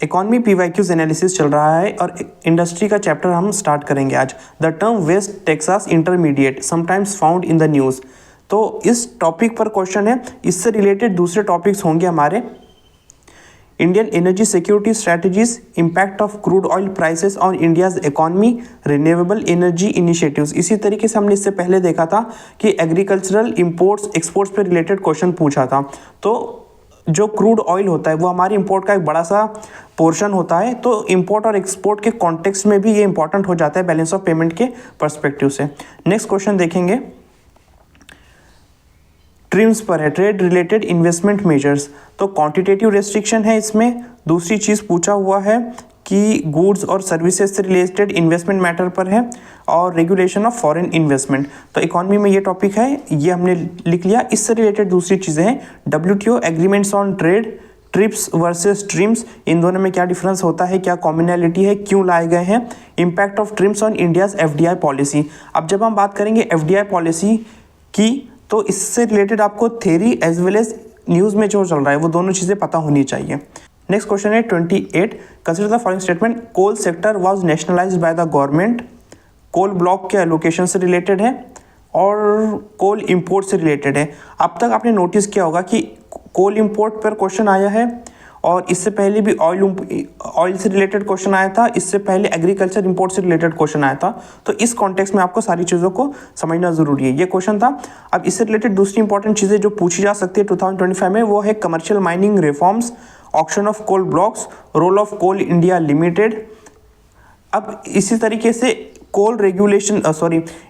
Economy PYQs analysis चल रहा है और इंडस्ट्री का चैप्टर हम स्टार्ट करेंगे आज। The term West Texas intermediate sometimes found in the news. तो इस टॉपिक पर क्वेश्चन है, इससे रिलेटेड दूसरे टॉपिक्स होंगे हमारे। Indian energy security strategies, impact of crude oil prices on India's economy, renewable energy initiatives. इसी तरीके से हमने इससे पहले देखा था कि एग्रीकल्चरल इंपोर्ट्स एक्सपोर्ट्स पर रिलेटेड क्वेश्चन पूछा था। तो जो क्रूड ऑयल होता है वो हमारी इंपोर्ट का एक बड़ा सा पोर्शन होता है, तो इंपोर्ट और एक्सपोर्ट के कॉन्टेक्स्ट में भी ये इंपॉर्टेंट हो जाता है बैलेंस ऑफ पेमेंट के पर्सपेक्टिव से। नेक्स्ट क्वेश्चन देखेंगे, ट्रिम्स पर है, ट्रेड रिलेटेड इन्वेस्टमेंट मेजर्स। तो क्वांटिटेटिव रेस्ट्रिक्शन है इसमें। दूसरी चीज़ पूछा हुआ है कि गुड्स और सर्विसेज से रिलेटेड इन्वेस्टमेंट मैटर पर है, और रेगुलेशन ऑफ फॉरेन इन्वेस्टमेंट। तो इकॉनमी में ये टॉपिक है, ये हमने लिख लिया। इससे रिलेटेड दूसरी चीज़ें हैं, WTO agreements on trade, TRIPS versus TRIMS, इन दोनों में क्या डिफरेंस होता है, क्या कॉमनैलिटी है, क्यों लाए गए हैं, impact of TRIMS on India's FDI policy. अब जब हम बात करेंगे FDI पॉलिसी की, तो इससे रिलेटेड आपको theory as well as news में जो चल रहा है वो दोनों चीज़ें पता होनी चाहिए। नेक्स्ट क्वेश्चन है 28, consider the following statement, coal sector was nationalized by the government. Coal block के एलोकेशन से रिलेटेड है और कोल इंपोर्ट से रिलेटेड है। अब तक आपने नोटिस किया होगा कि कोल इंपोर्ट पर क्वेश्चन आया है, और इससे पहले भी ऑयल से रिलेटेड क्वेश्चन आया था, इससे पहले एग्रीकल्चर इंपोर्ट से रिलेटेड क्वेश्चन आया था। तो इस कॉन्टेक्स्ट में आपको सारी चीज़ों को समझना ज़रूरी है। ये क्वेश्चन था। अब इससे रिलेटेड दूसरी इंपॉर्टेंट चीज़ें जो पूछी जा सकती है 2025 में, वो है commercial mining reforms, auction of coal blocks, role of Coal India Limited. अब इसी तरीके से कोल रेगुलेशन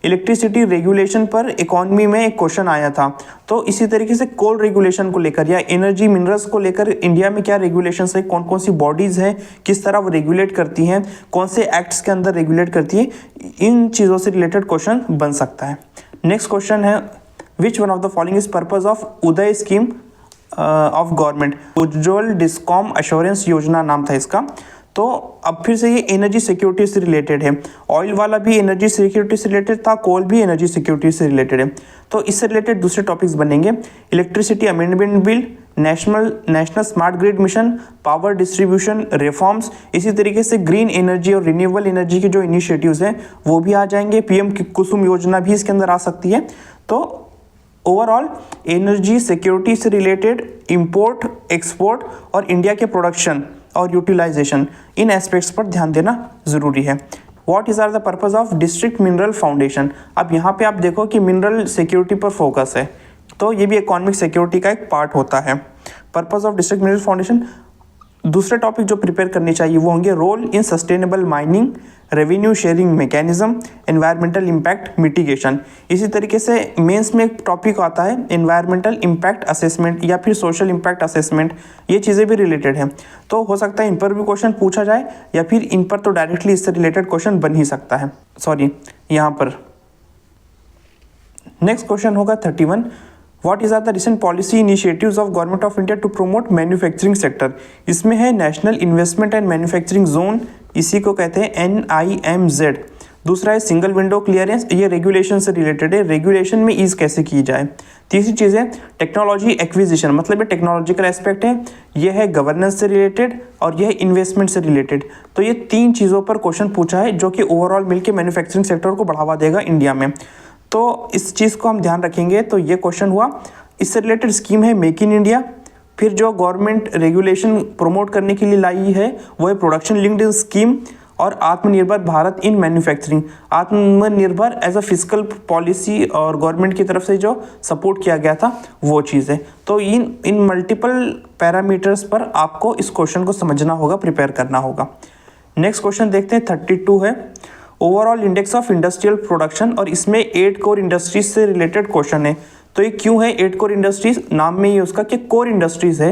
इलेक्ट्रिसिटी रेगुलेशन पर इकॉनमी में एक क्वेश्चन आया था। तो इसी तरीके से कोल रेगुलेशन को लेकर या एनर्जी मिनरल्स को लेकर इंडिया में क्या रेगुलेशंस है, कौन कौन सी बॉडीज़ हैं, किस तरह वो रेगुलेट करती हैं, कौन से एक्ट्स के अंदर रेगुलेट करती है, इन चीज़ों से रिलेटेड क्वेश्चन बन सकता है। नेक्स्ट क्वेश्चन है, which one of the following is purpose of Uday scheme of government. Ujjwal discom assurance योजना नाम था इसका। तो अब फिर से ये एनर्जी सिक्योरिटी से रिलेटेड है। ऑयल वाला भी एनर्जी सिक्योरिटी से रिलेटेड था, कोल भी एनर्जी सिक्योरिटी से रिलेटेड है। तो इससे रिलेटेड दूसरे टॉपिक्स बनेंगे, electricity amendment bill, national smart grid mission, power distribution reforms. इसी तरीके से ग्रीन एनर्जी और रिन्यूएबल एनर्जी के जो इनिशिएटिव्स हैं वो भी आ जाएंगे। PM कुसुम योजना भी इसके अंदर आ सकती है। तो ओवरऑल एनर्जी सिक्योरिटी से रिलेटेड इंपोर्ट, एक्सपोर्ट और इंडिया के प्रोडक्शन और यूटिलाइजेशन, इन एस्पेक्ट्स पर ध्यान देना ज़रूरी है। What is are the purpose of district mineral foundation. अब यहाँ पे आप देखो कि मिनरल सिक्योरिटी पर फोकस है, तो ये भी इकोनॉमिक सिक्योरिटी का एक पार्ट होता है। Purpose of district mineral foundation. दूसरे टॉपिक जो प्रिपेयर करने चाहिए वो होंगे, role in sustainable mining, revenue sharing mechanism, environmental impact mitigation. इसी तरीके से मेंस में एक टॉपिक आता है एनवायरमेंटल इम्पैक्ट असेसमेंट या फिर सोशल इम्पैक्ट असेसमेंट, ये चीज़ें भी रिलेटेड हैं। तो हो सकता है इन पर भी क्वेश्चन पूछा जाए, या फिर इन पर तो डायरेक्टली इससे रिलेटेड क्वेश्चन बन ही सकता है। यहाँ पर नेक्स्ट क्वेश्चन होगा 31, what is are the recent policy initiatives of government of India to promote manufacturing sector. इसमें है national investment and manufacturing zone, इसी को कहते हैं NIMZ। दूसरा है सिंगल विंडो क्लियरेंस, ये रेगुलेशन से रिलेटेड है, रेगुलेशन में ईज कैसे की जाए। तीसरी चीज़ है टेक्नोलॉजी एक्विजिशन, मतलब ये टेक्नोलॉजिकल एस्पेक्ट है, ये है गवर्नेंस से रिलेटेड और यह है इन्वेस्टमेंट से रिलेटेड। तो ये तीन चीज़ों पर क्वेश्चन पूछा है जो कि ओवरऑल मिलकर मैन्युफैक्चरिंग सेक्टर को बढ़ावा देगा इंडिया में। तो इस चीज़ को हम ध्यान रखेंगे। तो ये क्वेश्चन हुआ। इससे रिलेटेड स्कीम है मेक इन इंडिया। फिर जो गवर्नमेंट रेगुलेशन प्रमोट करने के लिए लाई है वो है प्रोडक्शन लिंक्ड स्कीम और आत्मनिर्भर भारत इन मैन्युफैक्चरिंग। आत्मनिर्भर एज अ फिजिकल पॉलिसी और गवर्नमेंट की तरफ से जो सपोर्ट किया गया था वो चीज़ है। तो इन मल्टीपल पैरामीटर्स पर आपको इस क्वेश्चन को समझना होगा, प्रिपेयर करना होगा। नेक्स्ट क्वेश्चन देखते हैं 32 है, overall index of industrial production, और इसमें 8 कोर इंडस्ट्रीज से रिलेटेड क्वेश्चन है। तो ये क्यों है 8 कोर इंडस्ट्रीज, नाम में ही उसका कि कोर इंडस्ट्रीज है,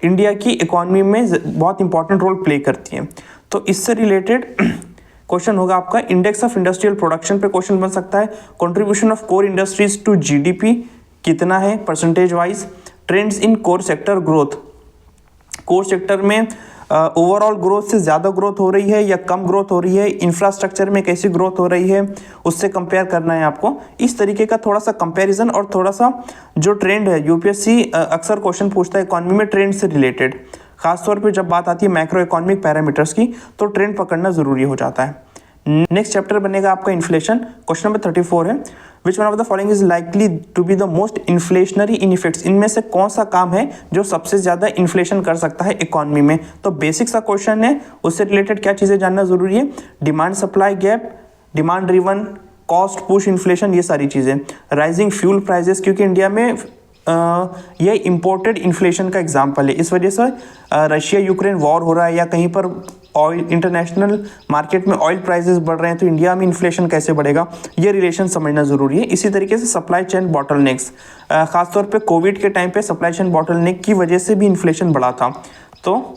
इंडिया की इकोनॉमी में बहुत इंपॉर्टेंट रोल प्ले करती हैं। तो इससे रिलेटेड क्वेश्चन होगा आपका इंडेक्स ऑफ इंडस्ट्रियल प्रोडक्शन पे क्वेश्चन बन सकता है। Contribution of core industries to GDP कितना है percentage wise. Trends in core sector growth, core sector में ओवरऑल ग्रोथ से ज़्यादा ग्रोथ हो रही है या कम ग्रोथ हो रही है, इंफ्रास्ट्रक्चर में कैसी ग्रोथ हो रही है, उससे कंपेयर करना है आपको। इस तरीके का थोड़ा सा कंपैरिजन और थोड़ा सा जो ट्रेंड है, UPSC अक्सर क्वेश्चन पूछता है इकोनॉमी में ट्रेंड से रिलेटेड, खासतौर पे जब बात आती है मैक्रो इकोनॉमिक पैरामीटर्स की तो ट्रेंड पकड़ना ज़रूरी हो जाता है। नेक्स्ट चैप्टर बनेगा आपका इन्फ्लेशन। क्वेश्चन नंबर 34 है, which one of the following is likely to be the most inflationary in effects. इनमें से कौन सा काम है जो सबसे ज़्यादा इन्फ्लेशन कर सकता है इकोनॉमी में। तो बेसिक सा क्वेश्चन है, उससे रिलेटेड क्या चीज़ें जानना ज़रूरी है, demand supply gap, demand driven, cost push inflation, ये सारी चीज़ें। राइजिंग फ्यूल प्राइजेस, क्योंकि इंडिया में ये इम्पोर्टेड इन्फ्लेशन का एग्जाम्पल है, इस वजह से रशिया यूक्रेन वॉर हो रहा है या कहीं पर ऑयल इंटरनेशनल मार्केट में ऑयल प्राइसेस बढ़ रहे हैं तो इंडिया में इन्फ्लेशन कैसे बढ़ेगा, ये रिलेशन समझना ज़रूरी है। इसी तरीके से सप्लाई चेन बॉटलनेक्स, खासतौर पे कोविड के टाइम पे सप्लाई चेन बॉटलनेक की वजह से भी इन्फ्लेशन बढ़ा था, तो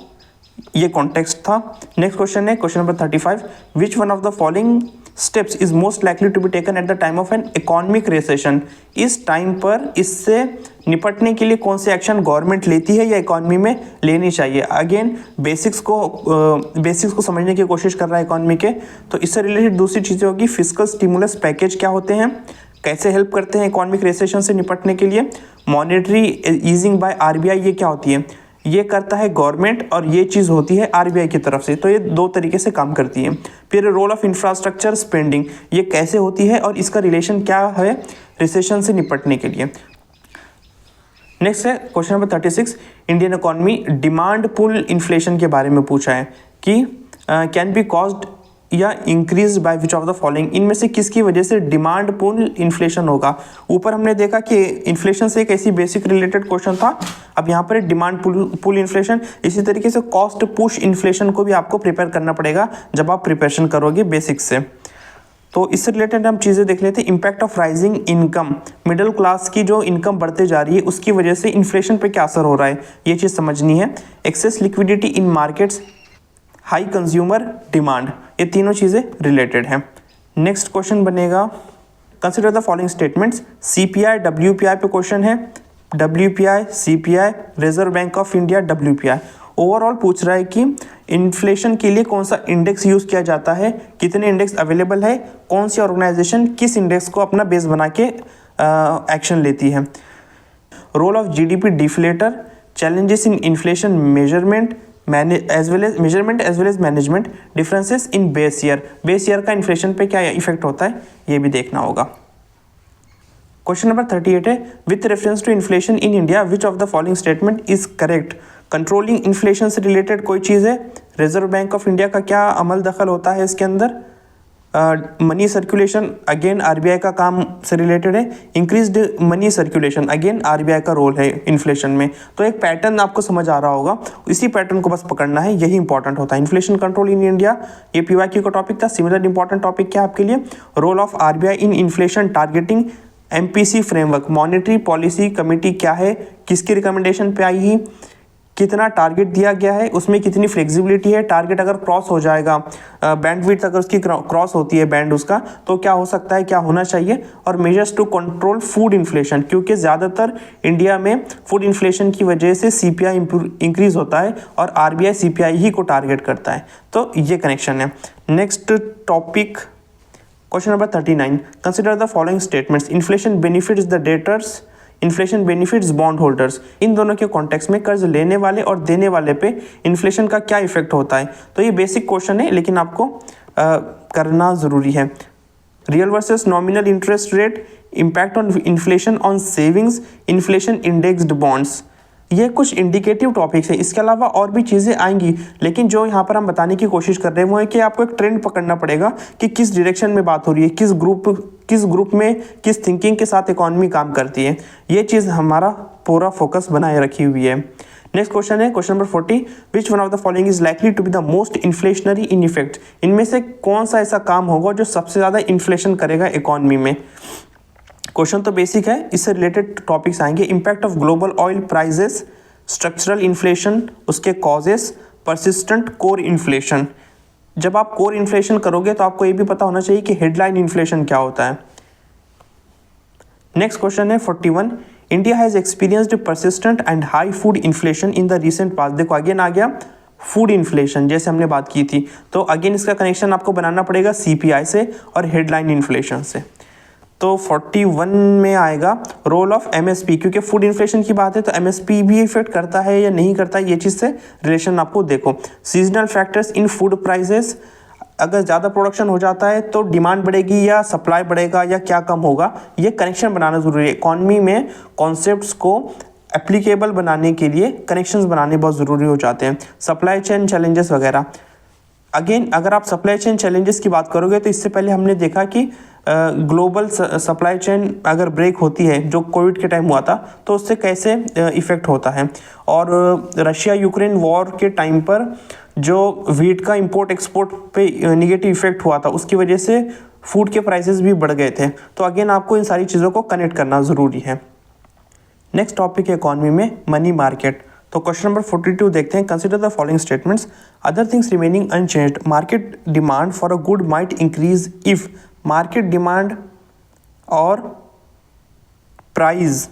ये कॉन्टेक्स्ट था। नेक्स्ट क्वेश्चन है question number 35, which one of the following steps is most likely to be taken at the time of an economic recession. इस टाइम पर इससे निपटने के लिए कौन से एक्शन गवर्नमेंट लेती है या इकोनॉमी में लेनी चाहिए। अगेन बेसिक्स को समझने की कोशिश कर रहा है इकोनॉमी के, तो इससे रिलेटेड दूसरी चीज़ें होगी, फिस्कल स्टिमुलस पैकेज क्या होते हैं, कैसे हेल्प करते हैं इकोनॉमिक रिसेशन से निपटने के लिए, मॉनेटरी ईजिंग बाय आरबीआई, ये क्या होती है, ये करता है गवर्नमेंट और ये चीज़ होती है आरबीआई की तरफ से, तो ये दो तरीके से काम करती है। फिर रोल ऑफ इंफ्रास्ट्रक्चर स्पेंडिंग, ये कैसे होती है और इसका रिलेशन क्या है रिसेशन से निपटने के लिए। नेक्स्ट है question number 36, Indian economy demand pull inflation के बारे में पूछा है कि कैन बी कॉज्ड या increase by which of the following, इनमें से किसकी वजह से डिमांड पुल इन्फ्लेशन होगा। ऊपर हमने देखा कि इन्फ्लेशन से एक ऐसी बेसिक रिलेटेड क्वेश्चन था, अब यहाँ पर डिमांड पुल इन्फ्लेशन, इसी तरीके से कॉस्ट पुश इन्फ्लेशन को भी आपको प्रिपेयर करना पड़ेगा जब आप प्रिपरेशन करोगे बेसिक से। तो इससे रिलेटेड हम चीज़ें देख लेते हैं। Impact of rising income, middle class की जो इनकम बढ़ते जा रही है उसकी वजह से इन्फ्लेशन पे क्या असर हो रहा है, ये चीज़ समझनी है। Access liquidity in markets, high consumer demand, ये तीनों चीज़ें रिलेटेड हैं। नेक्स्ट क्वेश्चन बनेगा, consider the following statements. CPI WPI पे क्वेश्चन है, WPI, CPI, reserve bank of India, WPI. Overall पूछ रहा है कि इन्फ्लेशन के लिए कौन सा इंडेक्स यूज़ किया जाता है, कितने इंडेक्स अवेलेबल है, कौन सी ऑर्गेनाइजेशन किस इंडेक्स को अपना बेस बना के एक्शन लेती है। Role of GDP deflator, challenges in inflation measurement as well as management, differences in base year का इन्फ्लेशन पे क्या इफेक्ट होता है ये भी देखना होगा। क्वेश्चन नंबर 38 है, with reference to inflation in India which of the following statement is correct. Controlling inflation से रिलेटेड कोई चीज़ है, रिजर्व बैंक ऑफ इंडिया का क्या अमल दखल होता है इसके अंदर, मनी सर्कुलेशन अगेन आरबीआई का काम से रिलेटेड है, increased money circulation again RBI का रोल है इन्फ्लेशन में। तो एक पैटर्न आपको समझ आ रहा होगा, इसी पैटर्न को बस पकड़ना है, यही इंपॉर्टेंट होता है। इन्फ्लेशन कंट्रोल इन इंडिया, ये पीवाईक्यू का टॉपिक था। सिमिलर इंपॉर्टेंट टॉपिक क्या आपके लिए, role of RBI in inflation targeting, MPC framework, monetary policy committee क्या है, किसकी रिकमेंडेशन पे आई है, कितना टारगेट दिया गया है, उसमें कितनी फ्लेक्सिबिलिटी है, टारगेट अगर क्रॉस हो जाएगा, बैंडविड्थ अगर उसकी क्रॉस होती है बैंड उसका, तो क्या हो सकता है, क्या होना चाहिए। और measures to control food inflation, क्योंकि ज़्यादातर इंडिया में फूड इन्फ्लेशन की वजह से सीपीआई इंक्रीज होता है और आरबीआई सीपीआई ही को टारगेट करता है, तो ये कनेक्शन है। Next topic question number 39, consider the following statements. Inflation benefits the debtors, inflation benefits bond holders. इन दोनों के कॉन्टेक्स्ट में कर्ज लेने वाले और देने वाले पे इन्फ्लेशन का क्या इफेक्ट होता है। तो ये बेसिक क्वेश्चन है लेकिन आपको करना ज़रूरी है। Real versus nominal interest rate, impact on inflation on savings, inflation indexed bonds, ये कुछ इंडिकेटिव टॉपिक्स हैं। इसके अलावा और भी चीज़ें आएंगी, लेकिन जो यहाँ पर हम बताने की कोशिश कर रहे हैं वो है कि आपको एक ट्रेंड पकड़ना पड़ेगा कि किस डायरेक्शन में बात हो रही है, किस ग्रुप में किस थिंकिंग के साथ इकोनॉमी काम करती है। ये चीज़ हमारा पूरा फोकस बनाए रखी हुई है। नेक्स्ट क्वेश्चन है question number 40, which one of the following is likely to be the most inflationary in effect. इनमें से कौन सा ऐसा काम होगा जो सबसे ज़्यादा इन्फ्लेशन करेगा इकोनॉमी में। क्वेश्चन तो बेसिक है, इससे रिलेटेड टॉपिक्स आएंगे। Impact of global oil prices, structural inflation, उसके कॉजेस, परसिस्टेंट कोर इन्फ्लेशन। जब आप कोर इन्फ्लेशन करोगे तो आपको ये भी पता होना चाहिए कि हेडलाइन इन्फ्लेशन क्या होता है। नेक्स्ट क्वेश्चन है 41, India has experienced persistent and high food inflation in the recent past. देखो अगेन आ गया फूड इन्फ्लेशन, जैसे हमने बात की थी, तो अगेन इसका कनेक्शन आपको बनाना पड़ेगा सीपीआई से और हेडलाइन इन्फ्लेशन से। तो 41 में आएगा रोल ऑफ एमएसपी, क्योंकि फूड इन्फ्लेशन की बात है तो एमएसपी भी इफेक्ट करता है या नहीं करता है, ये चीज़ से रिलेशन आपको देखो। Seasonal factors in food prices, अगर ज़्यादा प्रोडक्शन हो जाता है तो डिमांड बढ़ेगी या सप्लाई बढ़ेगा या क्या कम होगा, ये कनेक्शन बनाना ज़रूरी है। इकॉनमी में कॉन्सेप्ट्स को एप्लीकेबल बनाने के लिए कनेक्शंस बनाने बहुत ज़रूरी हो जाते हैं। सप्लाई चेन चैलेंजेस वगैरह, अगेन अगर आप सप्लाई चेन चैलेंजेस की बात करोगे तो इससे पहले हमने देखा कि ग्लोबल सप्लाई चेन अगर ब्रेक होती है, जो कोविड के टाइम हुआ था, तो उससे कैसे इफ़ेक्ट होता है। और रशिया यूक्रेन वॉर के टाइम पर जो वीट का इंपोर्ट एक्सपोर्ट पे निगेटिव इफेक्ट हुआ था, उसकी वजह से फूड के प्राइसेस भी बढ़ गए थे। तो अगेन आपको इन सारी चीज़ों को कनेक्ट करना ज़रूरी है। नेक्स्ट टॉपिक है इकॉनमी में मनी मार्केट। तो क्वेश्चन नंबर 42 देखते हैं। Consider the following statements, other things remaining unchanged, market demand for a good might increase if. Market demand और प्राइस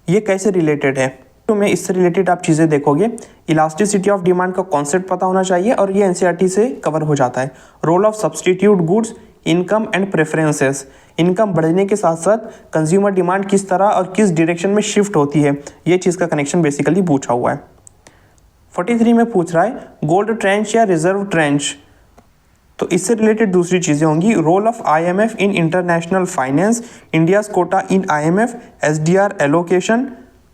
ये कैसे रिलेटेड है? तो मैं इससे रिलेटेड आप चीज़ें देखोगे, इलास्टिसिटी ऑफ डिमांड का कॉन्सेप्ट पता होना चाहिए और ये एनसीईआरटी से कवर हो जाता है। Role of substitute goods, income and preferences, income बढ़ने के साथ साथ कंज्यूमर डिमांड किस तरह और किस डायरेक्शन में शिफ्ट होती है, ये चीज़ का कनेक्शन बेसिकली पूछा हुआ है। 43 में पूछ रहा है गोल्ड ट्रेंच या रिजर्व ट्रेंच, तो इससे रिलेटेड दूसरी चीज़ें होंगी। Role of IMF in international finance, India's quota in IMF, SDR allocation.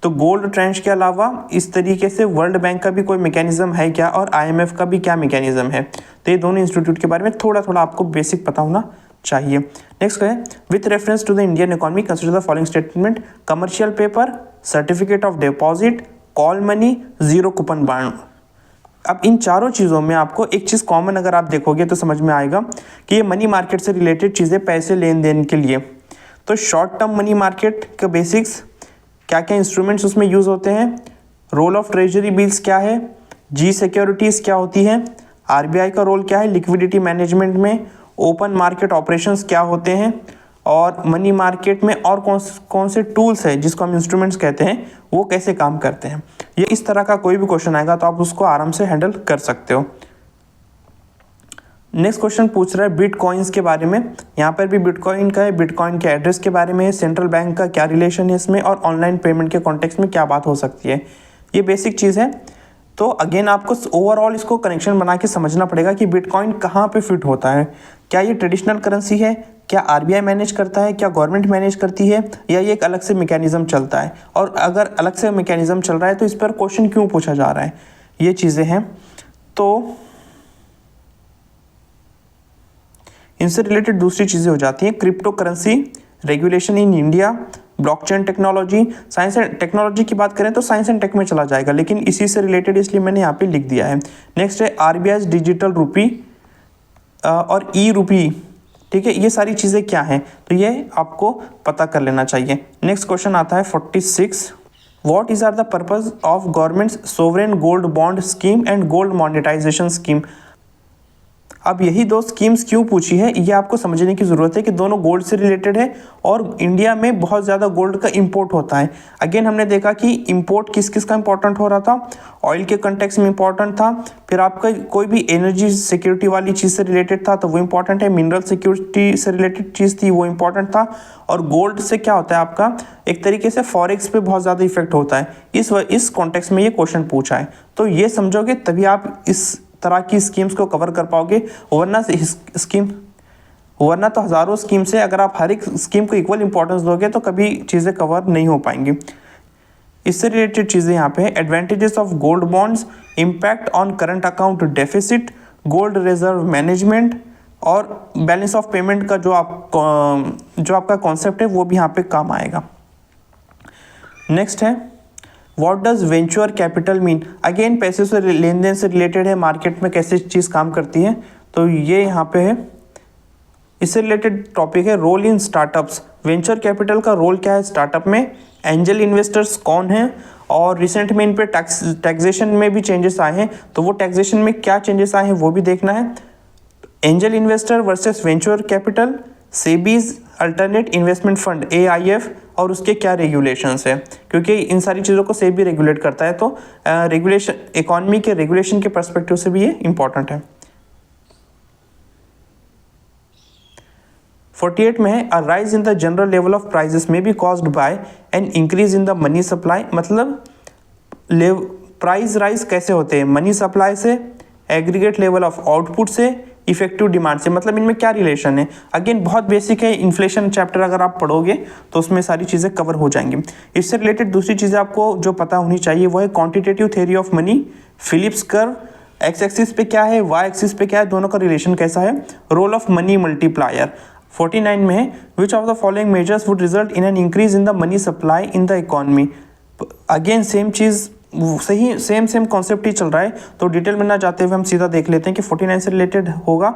तो गोल्ड ट्रेंच के अलावा इस तरीके से वर्ल्ड बैंक का भी कोई मैकेनिज्म है क्या, और आईएमएफ का भी क्या मैकेनिज्म है, तो ये दोनों इंस्टीट्यूट के बारे में थोड़ा थोड़ा आपको बेसिक पता होना चाहिए। नेक्स्ट है with reference to the Indian economy consider the following statement, commercial paper, certificate of deposit, call money, zero coupon bond. अब इन चारों चीज़ों में आपको एक चीज़ कॉमन अगर आप देखोगे तो समझ में आएगा कि ये मनी मार्केट से रिलेटेड चीज़ें, पैसे लेन देन के लिए। तो शॉर्ट टर्म मनी मार्केट का बेसिक्स, क्या क्या इंस्ट्रूमेंट्स उसमें यूज़ होते हैं, रोल ऑफ ट्रेजरी बिल्स क्या है, जी सिक्योरिटीज़ क्या होती है, आरबीआई का रोल क्या है लिक्विडिटी मैनेजमेंट में, ओपन मार्केट ऑपरेशंस क्या होते हैं, और मनी मार्केट में और कौन से टूल्स है जिसको हम इंस्ट्रूमेंट्स कहते हैं वो कैसे काम करते हैं। ये इस तरह का कोई भी क्वेश्चन आएगा तो आप उसको आराम से हैंडल कर सकते हो। नेक्स्ट क्वेश्चन पूछ रहा है बिटकॉइंस के बारे में। यहाँ पर भी बिटकॉइन का है, बिटकॉइन के एड्रेस के बारे में, सेंट्रल बैंक का क्या रिलेशन है इसमें, और ऑनलाइन पेमेंट के कॉन्टेक्स्ट में क्या बात हो सकती है। ये बेसिक चीज़ है। तो अगेन आपको ओवरऑल इसको कनेक्शन बना के समझना पड़ेगा कि बिटकॉइन कहाँ पे फिट होता है। क्या ये ट्रेडिशनल करेंसी है, क्या आरबीआई मैनेज करता है, क्या गवर्नमेंट मैनेज करती है, या ये एक अलग से मैकेनिज्म चलता है, और अगर अलग से मैकेनिज्म चल रहा है तो इस पर क्वेश्चन क्यों पूछा जा रहा है, ये चीज़ें हैं। तो इनसे रिलेटेड दूसरी चीज़ें हो जाती हैं crypto currency, regulation in India, blockchain technology. Science and technology की बात करें तो साइंस एंड टेक में चला जाएगा, लेकिन इसी से रिलेटेड इसलिए मैंने यहाँ पे लिख दिया है। नेक्स्ट है आरबीआई डिजिटल रूपी और ई रूपी, ठीक है, ये सारी चीज़ें क्या हैं तो ये आपको पता कर लेना चाहिए। नेक्स्ट क्वेश्चन आता है 46, what is are the purpose of government's sovereign gold bond scheme and gold monetization scheme. अब यही दो स्कीम्स क्यों पूछी है ये आपको समझने की ज़रूरत है कि दोनों गोल्ड से रिलेटेड है और इंडिया में बहुत ज़्यादा गोल्ड का इंपोर्ट होता है। अगेन हमने देखा कि इंपोर्ट किस किस का इंपॉर्टेंट हो रहा था, ऑयल के कंटेक्स्ट में इंपॉर्टेंट था, फिर आपका कोई भी एनर्जी सिक्योरिटी वाली चीज़ से रिलेटेड था तो वो इंपॉर्टेंट है, मिनरल सिक्योरिटी से रिलेटेड चीज़ थी वो इंपॉर्टेंट था, और गोल्ड से क्या होता है आपका एक तरीके से फॉरेक्स पे बहुत ज़्यादा इफेक्ट होता है। इस कॉन्टेक्स्ट में ये क्वेश्चन पूछा है, तो ये समझोगे तभी आप इस तरह की स्कीम्स को कवर कर पाओगे, वरना तो हज़ारों स्कीम से अगर आप हर एक स्कीम को इक्वल इंपॉर्टेंस दोगे तो कभी चीज़ें कवर नहीं हो पाएंगी। इससे रिलेटेड चीज़ें यहाँ पे advantages of gold bonds, impact on current account deficit, gold reserve management, और बैलेंस ऑफ पेमेंट का जो आपका कॉन्सेप्ट है वो भी यहाँ पे काम आएगा। नेक्स्ट है what does venture capital mean. Again पैसे से लेन देन से रिलेटेड है, मार्केट में कैसे चीज़ काम करती है तो ये यहाँ पे है। इससे रिलेटेड टॉपिक है role in startups, venture capital का रोल क्या है स्टार्टअप में, एंजल इन्वेस्टर्स कौन हैं, और रिसेंट में इन पे टैक्सेशन में भी चेंजेस आए हैं तो वो टैक्सेशन में क्या चेंजेस आए हैं वो भी देखना है। Angel investor versus venture capital, SEBI's alternate investment fund AIF, और उसके क्या रेगुलेशंस है, क्योंकि इन सारी चीज़ों को सेबी रेगुलेट करता है तो रेगुलेशन इकोनॉमी के रेगुलेशन के पर्सपेक्टिव से भी ये इंपॉर्टेंट है। 48 में है a rise in the general level of prices में be caused by an increase in the money supply, मतलब प्राइस राइज कैसे होते हैं, मनी सप्लाई से, एग्रीगेट लेवल ऑफ आउटपुट से, इफेक्टिव डिमांड से, मतलब इनमें क्या रिलेशन है। अगेन बहुत बेसिक है, इन्फ्लेशन चैप्टर अगर आप पढ़ोगे तो उसमें सारी चीज़ें कवर हो जाएंगी। इससे रिलेटेड दूसरी चीज़ें आपको जो पता होनी चाहिए वो है quantitative theory of money, Phillips curve, x axis पे क्या है, वाई एक्सिस पे क्या है, दोनों का रिलेशन कैसा है, रोल ऑफ मनी मल्टीप्लायर। 49 में है which of the following measures would result in an increase in the money supply in the economy. Again same चीज़, सही सेम कॉन्सेप्ट ही चल रहा है, तो डिटेल में ना जाते हुए हम सीधा देख लेते हैं कि 49 से रिलेटेड होगा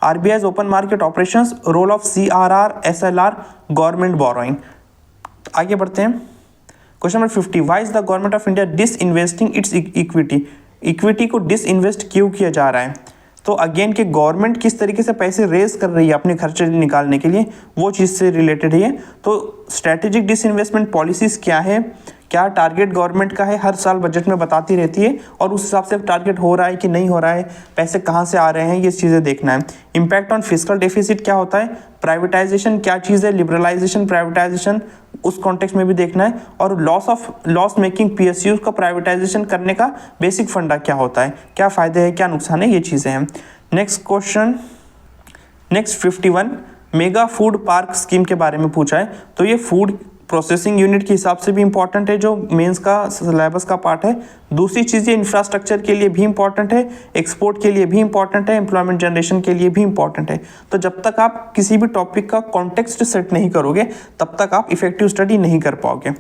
RBI open market operations, role of CRR, SLR, government borrowing. आगे बढ़ते हैं question number 50, why is the government of India disinvesting its equity. Equity को डिस इन्वेस्ट क्यों किया जा रहा है, तो अगेन कि गवर्नमेंट किस तरीके से पैसे रेज कर रही है अपने खर्चे निकालने के लिए, वो चीज़ से रिलेटेड है। तो स्ट्रैटेजिक डिस इन्वेस्टमेंट पॉलिसीज क्या है, क्या टारगेट गवर्नमेंट का है, हर साल बजट में बताती रहती है और उस हिसाब से टारगेट हो रहा है कि नहीं हो रहा है, पैसे कहाँ से आ रहे हैं, ये चीज़ें देखना है। इम्पैक्ट ऑन फिस्कल डेफिसिट क्या होता है, प्राइवेटाइजेशन क्या चीज़ है, लिबरलाइजेशन, प्राइवेटाइजेशन, उस कॉन्टेक्स्ट में भी देखना है। और लॉस मेकिंग पीएसयू का प्राइवेटाइजेशन करने का बेसिक फंडा क्या होता है, क्या फ़ायदे हैं, क्या नुकसान है, ये चीज़ें हैं। Next question, next 51 mega food park scheme के बारे में पूछा है। तो ये फूड प्रोसेसिंग यूनिट के हिसाब से भी इंपॉर्टेंट है, जो मेंस का सिलेबस का पार्ट है। दूसरी चीज़ ये इंफ्रास्ट्रक्चर के लिए भी इंपॉर्टेंट है, एक्सपोर्ट के लिए भी इंपॉर्टेंट है, एम्प्लॉयमेंट जनरेशन के लिए भी इंपॉर्टेंट है। तो जब तक आप किसी भी टॉपिक का कॉन्टेक्स्ट सेट नहीं करोगे तब तक आप इफेक्टिव स्टडी नहीं कर पाओगे।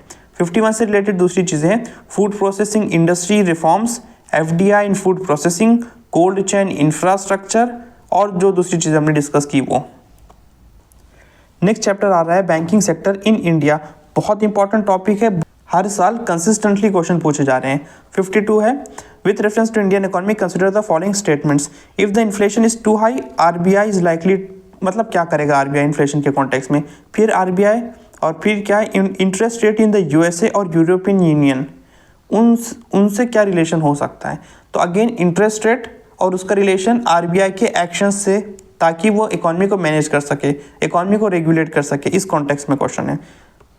51 से रिलेटेड दूसरी चीज़ें हैं food processing industry reforms, FDI इन food processing, cold chain infrastructure, और जो दूसरी चीज़ हमने डिस्कस की वो। नेक्स्ट चैप्टर आ रहा है बैंकिंग सेक्टर इन इंडिया, बहुत इंपॉर्टेंट टॉपिक है, हर साल कंसिस्टेंटली क्वेश्चन पूछे जा रहे हैं। 52 है with reference to Indian economy consider the following statements, if the inflation is too high RBI is likely, मतलब क्या करेगा आरबीआई इन्फ्लेशन के कॉन्टेक्स्ट में, फिर आरबीआई और फिर क्या है interest rate in the USA और यूरोपियन यूनियन, उनसे क्या रिलेशन हो सकता है। तो अगेन इंटरेस्ट रेट और उसका रिलेशन आरबीआई के एक्शंस से, ताकि वो इकोनॉमी को मैनेज कर सके, इकोनॉमी को रेगुलेट कर सके, इस कॉन्टेक्स्ट में क्वेश्चन है।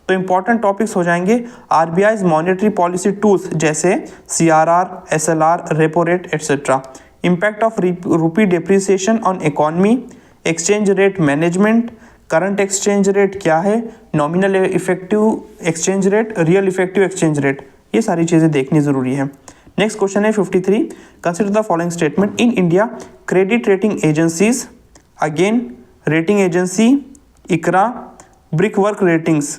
तो इंपॉर्टेंट टॉपिक्स हो जाएंगे आरबीआई मॉनेटरी पॉलिसी टूल्स जैसे CRR, SLR, repo rate etcetera, impact of रूपी depreciation on economy, exchange rate management, current exchange rate क्या है, nominal effective exchange rate, real effective exchange rate, ये सारी चीज़ें देखनी ज़रूरी है। नेक्स्ट क्वेश्चन है 53, consider the following statement in India credit rating agencies, again rating agency ICRA, Brickwork ratings,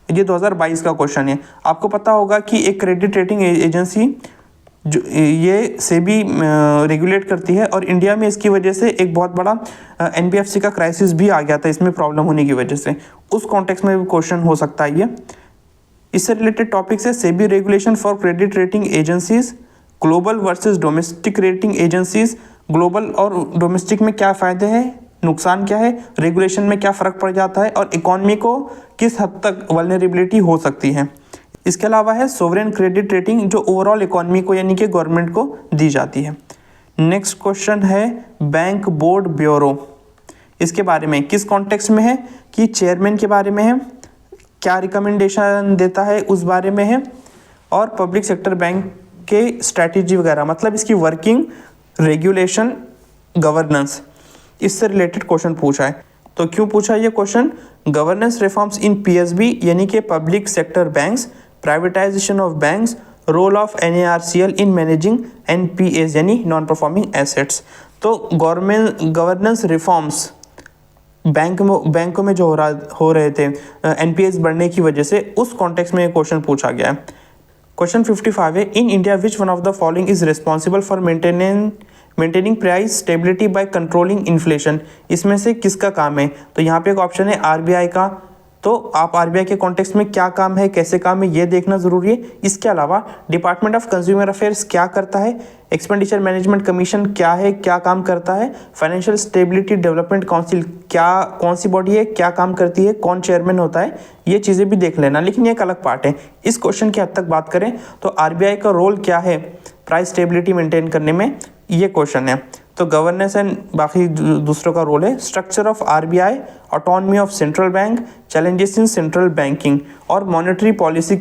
ये 2022 का क्वेश्चन है। आपको पता होगा कि एक क्रेडिट रेटिंग एजेंसी जो ये सेबी रेगुलेट करती है और इंडिया में इसकी वजह से एक बहुत बड़ा एनबीएफसी का क्राइसिस भी आ गया था इसमें प्रॉब्लम होने की वजह से, उस कॉन्टेक्स्ट में भी क्वेश्चन हो सकता है ये। इससे रिलेटेड टॉपिक्स है SEBI regulation for credit rating agencies, global versus domestic rating agencies, global और डोमेस्टिक में क्या फ़ायदे हैं, नुकसान क्या है, रेगुलेशन में क्या फ़र्क पड़ जाता है और इकोनॉमी को किस हद तक वल्नरेबिलिटी हो सकती है। इसके अलावा है सोवरेन क्रेडिट रेटिंग जो ओवरऑल इकोनॉमी को यानी कि गवर्नमेंट को दी जाती है। नेक्स्ट क्वेश्चन है बैंक बोर्ड ब्यूरो, इसके बारे में किस कॉन्टेक्स्ट में है कि चेयरमैन के बारे में है, क्या रिकमेंडेशन देता है उस बारे में है, और पब्लिक सेक्टर बैंक के स्ट्रैटेजी वगैरह, मतलब इसकी वर्किंग, रेगुलेशन, गवर्नेंस, इससे रिलेटेड क्वेश्चन पूछा है। तो क्यों पूछा ये question, governance reforms in PSB यानी कि public sector banks, privatization of banks, role of NARCL in managing NPS यानी नॉन परफॉर्मिंग एसेट्स। तो गवर्नेंस रिफॉर्म्स बैंकों में जो हो रहे थे एनपीएस बढ़ने की वजह से, उस कॉन्टेक्स्ट में क्वेश्चन पूछा गया है। क्वेश्चन 55 है इन India which one of the following is responsible for maintaining price stability by controlling inflation, इसमें से किसका काम है। तो यहाँ पे एक ऑप्शन है आरबीआई का, तो आप आरबीआई के कॉन्टेक्स्ट में क्या काम है, कैसे काम है, ये देखना जरूरी है। इसके अलावा डिपार्टमेंट ऑफ कंज्यूमर अफेयर्स क्या करता है, एक्सपेंडिचर मैनेजमेंट कमीशन क्या है, क्या काम करता है, फाइनेंशियल स्टेबिलिटी डेवलपमेंट काउंसिल क्या, कौन सी बॉडी है, क्या काम करती है, कौन चेयरमैन होता है, ये चीज़ें भी देख लेना, लेकिन ये एक अलग पार्ट है। इस क्वेश्चन की हद तक बात करें तो आरबीआई का रोल क्या है प्राइस स्टेबिलिटी मेंटेन करने में, ये क्वेश्चन है। तो गवर्नेंस एंड बाकी दूसरों का रोल है। Structure of RBI, autonomy of central bank, challenges in central banking और monetary policy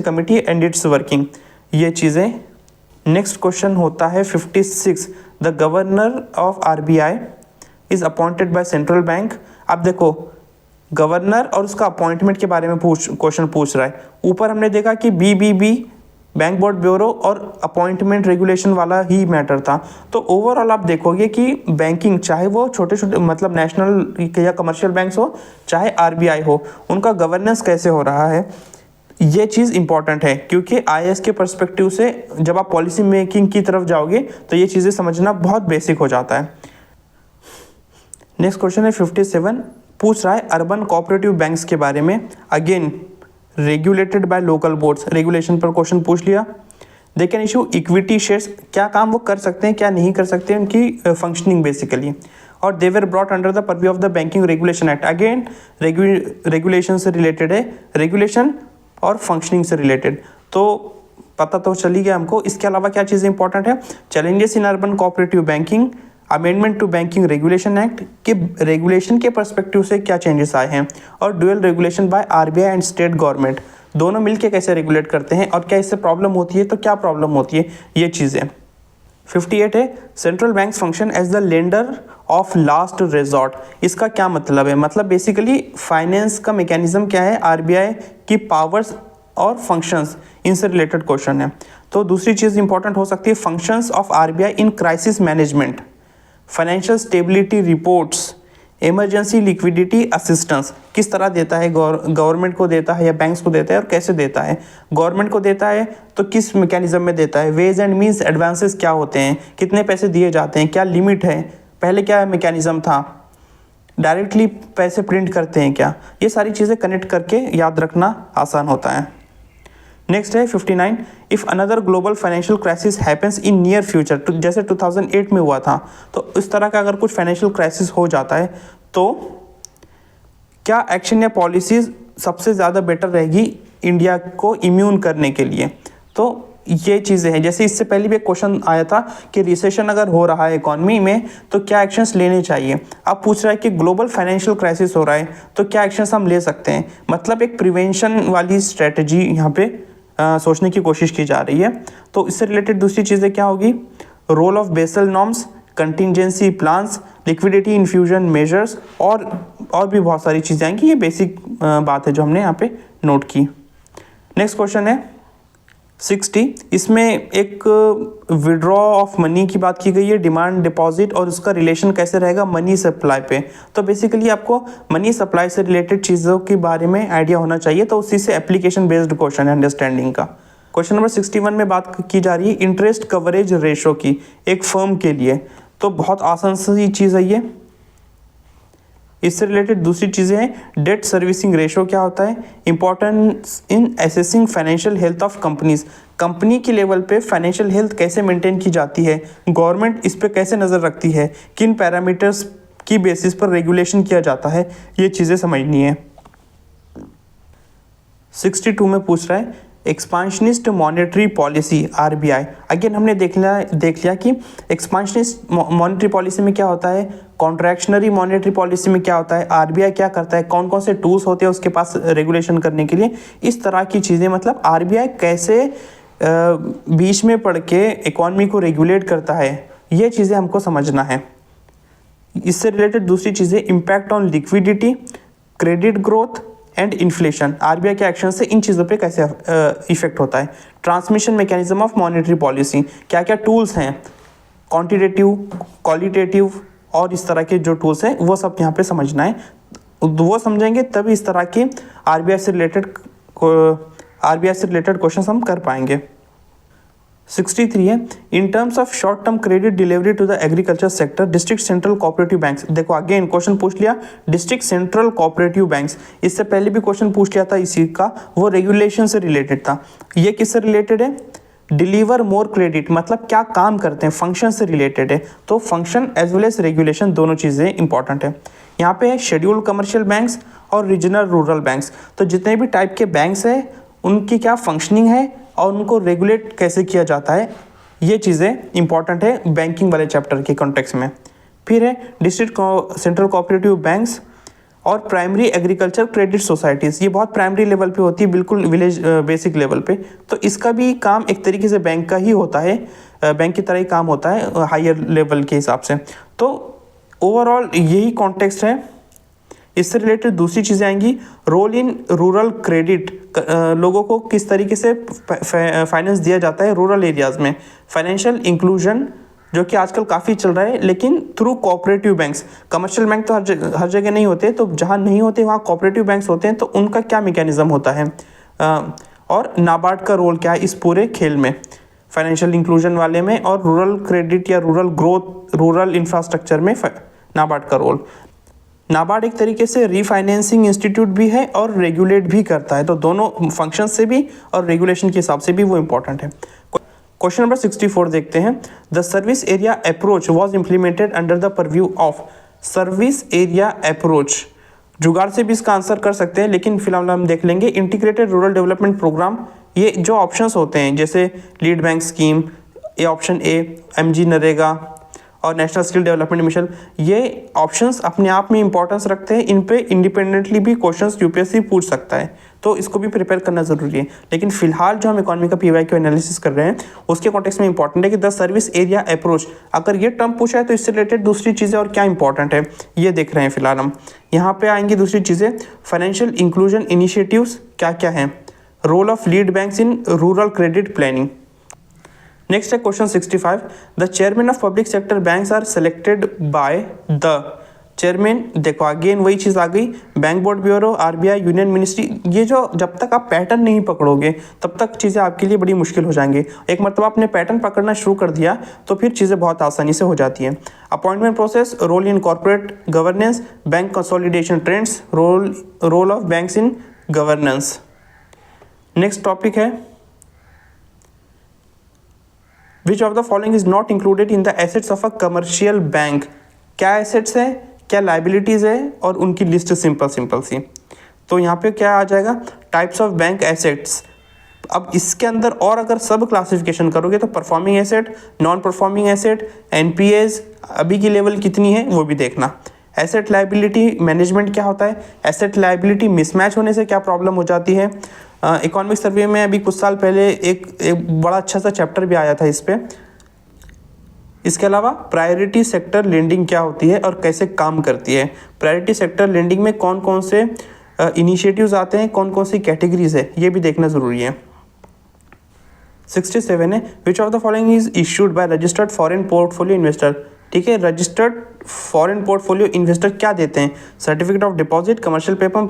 committee and its working, ये चीज़ें। नेक्स्ट क्वेश्चन होता है 56, the governor of RBI is appointed by central bank. अब देखो गवर्नर और उसका अपॉइंटमेंट के बारे में क्वेश्चन पूछ रहा है। ऊपर हमने देखा कि बीबीबी बैंक बोर्ड ब्यूरो और अपॉइंटमेंट रेगुलेशन वाला ही मैटर था। तो ओवरऑल आप देखोगे कि बैंकिंग, चाहे वो छोटे छोटे मतलब नेशनल या कमर्शियल बैंक्स हो, चाहे आरबीआई हो, उनका गवर्नेंस कैसे हो रहा है, ये चीज़ इंपॉर्टेंट है। क्योंकि आईएएस के पर्सपेक्टिव से जब आप पॉलिसी मेकिंग की तरफ जाओगे तो ये चीज़ें समझना बहुत बेसिक हो जाता है। नेक्स्ट क्वेश्चन है 57, पूछ रहा है अर्बन कोऑपरेटिव बैंक्स के बारे में। Again regulated by local boards, regulation पर क्वेश्चन पूछ लिया। They can issue equity shares, क्या काम वो कर सकते हैं क्या नहीं कर सकते हैं, उनकी फंक्शनिंग बेसिकली। और they were brought under the purview of the banking regulation act. Again regulation से रिलेटेड है, रेगुलेशन और फंक्शनिंग से रिलेटेड, तो पता तो चली गया हमको। इसके अलावा क्या चीज़ें इंपॉर्टेंट है, challenges in urban cooperative banking, amendment to banking regulation act के रेगुलेशन के पर्सपेक्टिव से क्या चेंजेस आए हैं, और dual regulation by RBI and state government, दोनों मिलके कैसे रेगुलेट करते हैं और क्या इससे प्रॉब्लम होती है तो क्या प्रॉब्लम होती है, ये चीज़ें। 58 है central bank function as the lender of last resort. इसका क्या मतलब है, मतलब बेसिकली फाइनेंस का मैकेनिज्म क्या है, आरबीआई की पावर्स और फंक्शंस, इनसे रिलेटेड क्वेश्चन है। तो दूसरी चीज़ इंपॉर्टेंट हो सकती है functions of RBI in crisis management, financial stability reports, emergency liquidity assistance, किस तरह देता है, गवर्नमेंट को देता है या बैंक्स को देता है और कैसे देता है। गवर्नमेंट को देता है तो किस मैकेनिज्म में देता है, वेज एंड मीन्स एडवांसेस क्या होते हैं, कितने पैसे दिए जाते हैं, क्या लिमिट है, पहले क्या मैकेनिज्म था, डायरेक्टली पैसे प्रिंट करते हैं क्या, ये सारी चीज़ें कनेक्ट करके याद रखना आसान होता है। नेक्स्ट है 59, if another global financial crisis happens in near future, जैसे 2008 में हुआ था, तो इस तरह का अगर कुछ फाइनेंशियल क्राइसिस हो जाता है तो क्या एक्शन या पॉलिसीज सबसे ज़्यादा बेटर रहेगी इंडिया को इम्यून करने के लिए। तो ये चीज़ें हैं, जैसे इससे पहले भी एक क्वेश्चन आया था कि रिसेशन अगर हो रहा है इकॉनमी में तो क्या एक्शंस लेने चाहिए। अब पूछ रहा है कि ग्लोबल फाइनेंशियल क्राइसिस हो रहा है तो क्या एक्शंस हम ले सकते हैं, मतलब एक प्रिवेंशन वाली स्ट्रेटजी यहाँ पे सोचने की कोशिश की जा रही है। तो इससे रिलेटेड दूसरी चीज़ें क्या होगी, role of Basel norms, contingency plans, liquidity infusion measures और भी बहुत सारी चीज़ें आएंगी। ये बेसिक बात है जो हमने यहाँ पे नोट की। नेक्स्ट क्वेश्चन है 60, इसमें एक विड्रॉ ऑफ मनी की बात की गई है, डिमांड डिपॉजिट, और उसका रिलेशन कैसे रहेगा मनी सप्लाई पे। तो बेसिकली आपको मनी सप्लाई से रिलेटेड चीज़ों के बारे में आइडिया होना चाहिए, तो उसी से एप्लीकेशन बेस्ड क्वेश्चन है अंडरस्टैंडिंग का। क्वेश्चन नंबर 61 में बात की जा रही है इंटरेस्ट कवरेज रेशो की एक फर्म के लिए, तो बहुत आसान सी चीज़ है ये। इससे रिलेटेड दूसरी चीज़ें हैं डेट सर्विसिंग रेशो क्या होता है, importance in assessing financial health of companies, company के लेवल पे फाइनेंशियल हेल्थ कैसे मेंटेन की जाती है, गवर्नमेंट इस पे कैसे नज़र रखती है, किन पैरामीटर्स की बेसिस पर रेगुलेशन किया जाता है, ये चीज़ें समझनी है। 62 में पूछ रहा है expansionist monetary policy RBI. Again हमने देख लिया कि एक्सपांशनिस्ट मॉनेटरी पॉलिसी में क्या होता है, कॉन्ट्रैक्शनरी मॉनेटरी पॉलिसी में क्या होता है, आरबीआई क्या करता है, कौन कौन से टूल्स होते हैं उसके पास रेगुलेशन करने के लिए, इस तरह की चीज़ें, मतलब आरबीआई कैसे बीच में पड़ के इकॉनमी को रेगुलेट करता है, ये चीज़ें हमको समझना है। इससे रिलेटेड दूसरी चीज़ें impact on liquidity, credit growth and inflation, RBI के एक्शन से इन चीज़ों पे कैसे इफेक्ट होता है। Transmission mechanism of monetary policy, क्या क्या टूल्स हैं, क्वांटिटेटिव, क्वालिटेटिव और इस तरह के जो टूल्स हैं वो सब यहाँ पे समझना है। वो समझेंगे तभी इस तरह के आरबीआई से रिलेटेड क्वेश्चन हम कर पाएंगे। 63 है in terms of short term credit delivery to the agriculture sector district central cooperative banks. देखो अगेन क्वेश्चन पूछ लिया डिस्ट्रिक्ट सेंट्रल कोऑपरेटिव बैंक्स, इससे पहले भी क्वेश्चन पूछ लिया था इसी का, वो रेगुलेशन से रिलेटेड था। ये किससे रिलेटेड है, डिलीवर मोर क्रेडिट, मतलब क्या काम करते हैं, फंक्शन से रिलेटेड है। तो function as well as regulation दोनों चीज़ें इंपॉर्टेंट है। यहाँ पे है शेड्यूल्ड कमर्शियल बैंक्स और रीजनल रूरल बैंक्स, तो जितने भी टाइप के बैंक्स हैं उनकी क्या फंक्शनिंग है और उनको रेगुलेट कैसे किया जाता है, ये चीज़ें इंपॉर्टेंट है बैंकिंग वाले चैप्टर के कॉन्टेक्स्ट में। फिर है डिस्ट्रिक्ट सेंट्रल कोऑपरेटिव बैंक्स और प्राइमरी एग्रीकल्चर क्रेडिट सोसाइटीज़। ये बहुत प्राइमरी लेवल पे होती है, बिल्कुल विलेज बेसिक लेवल पे। तो इसका भी काम एक तरीके से बैंक का ही होता है, बैंक की तरह ही काम होता है हायर लेवल के हिसाब से। तो ओवरऑल यही कॉन्टेक्स्ट है। इससे रिलेटेड दूसरी चीज़ें आएंगी, रोल इन रूरल क्रेडिट, लोगों को किस तरीके से फाइनेंस दिया जाता है रूरल एरियाज़ में, फाइनेंशियल इंक्लूजन जो कि आजकल काफ़ी चल रहा है, लेकिन through cooperative banks. Commercial bank तो हर जगह नहीं होते, तो जहाँ नहीं होते वहाँ कोऑपरेटिव बैंक्स होते हैं, तो उनका क्या मैकेनिज्म होता है और नाबार्ड का रोल क्या है इस पूरे खेल में, फाइनेंशियल इंक्लूजन वाले में और रूरल क्रेडिट या रूरल ग्रोथ, रूरल इंफ्रास्ट्रक्चर में नाबार्ड का रोल। नाबार्ड एक तरीके से रीफाइनेंसिंग इंस्टीट्यूट भी है और रेगुलेट भी करता है, तो दोनों फंक्शन से भी और रेगुलेशन के हिसाब से भी वो इंपॉर्टेंट है। क्वेश्चन नंबर 64 देखते हैं। The service area approach was implemented under the purview of. Service area approach, जुगाड़ से भी इसका आंसर कर सकते हैं, लेकिन फिलहाल हम देख लेंगे इंटीग्रेटेड रूरल डेवलपमेंट प्रोग्राम। ये जो ऑप्शंस होते हैं जैसे लीड बैंक स्कीम, ये ऑप्शन ए, एमजी नरेगा और नेशनल स्किल डेवलपमेंट मिशन, ये ऑप्शंस अपने आप में इंपॉर्टेंस रखते हैं। इन पे इंडिपेंडेंटली भी क्वेश्चंस यूपीएससी पूछ सकता है, तो इसको भी प्रिपेयर करना जरूरी है। लेकिन फिलहाल जो हम इकोनॉमी का पीवाईक्यू एनालिसिस कर रहे हैं उसके कॉन्टेक्स्ट में इंपॉर्टेंट है कि द सर्विस एरिया अप्रोच, अगर ये टर्म पूछा है तो इससे रिलेटेड दूसरी चीज़ें और क्या इंपॉर्टेंट है ये देख रहे हैं। फिलहाल हम यहाँ पे आएंगे दूसरी चीज़ें, फाइनेंशियल इंक्लूजन इनिशिएटिव्स क्या क्या हैं, role of lead banks in rural credit planning. Next है question 65, the chairman of public sector banks are selected by the chairman. देखो अगेन वही चीज़ आ गई, bank board bureau, RBI, union ministry. ये जो जब तक आप पैटर्न नहीं पकड़ोगे तब तक चीज़ें आपके लिए बड़ी मुश्किल हो जाएंगी। एक मरतबा आपने पैटर्न पकड़ना शुरू कर दिया तो फिर चीज़ें बहुत आसानी से हो जाती हैं। Appointment process, role in corporate governance, bank consolidation trends, role of banks in governance. Next topic है, which of the following is not included in the assets of a commercial bank. क्या एसेट्स है, क्या liabilities है और उनकी list simple सी। तो यहाँ पे क्या आ जाएगा, टाइप्स ऑफ बैंक एसेट्स। अब इसके अंदर और अगर सब क्लासिफिकेशन करोगे तो performing asset, non performing asset, NPAs अभी की लेवल कितनी है वो भी देखना। एसेट लाइबिलिटी मैनेजमेंट क्या होता है, एसेट लाइबिलिटी मिसमैच होने से क्या प्रॉब्लम हो जाती है। इकोनॉमिक सर्वे में अभी कुछ साल पहले एक बड़ा अच्छा सा चैप्टर भी आया था इस पे। इसके अलावा प्रायोरिटी सेक्टर लेंडिंग क्या होती है और कैसे काम करती है। प्रायोरिटी सेक्टर लेंडिंग में कौन कौन से इनिशिएटिव्स आते हैं, कौन कौन सी कैटेगरीज है, ये भी देखना ज़रूरी है। 67 है, which of the following is issued by registered foreign portfolio investor. ठीक है, रजिस्टर्ड फॉरेन पोर्टफोलियो इन्वेस्टर क्या देते हैं, certificate of deposit, commercial paper,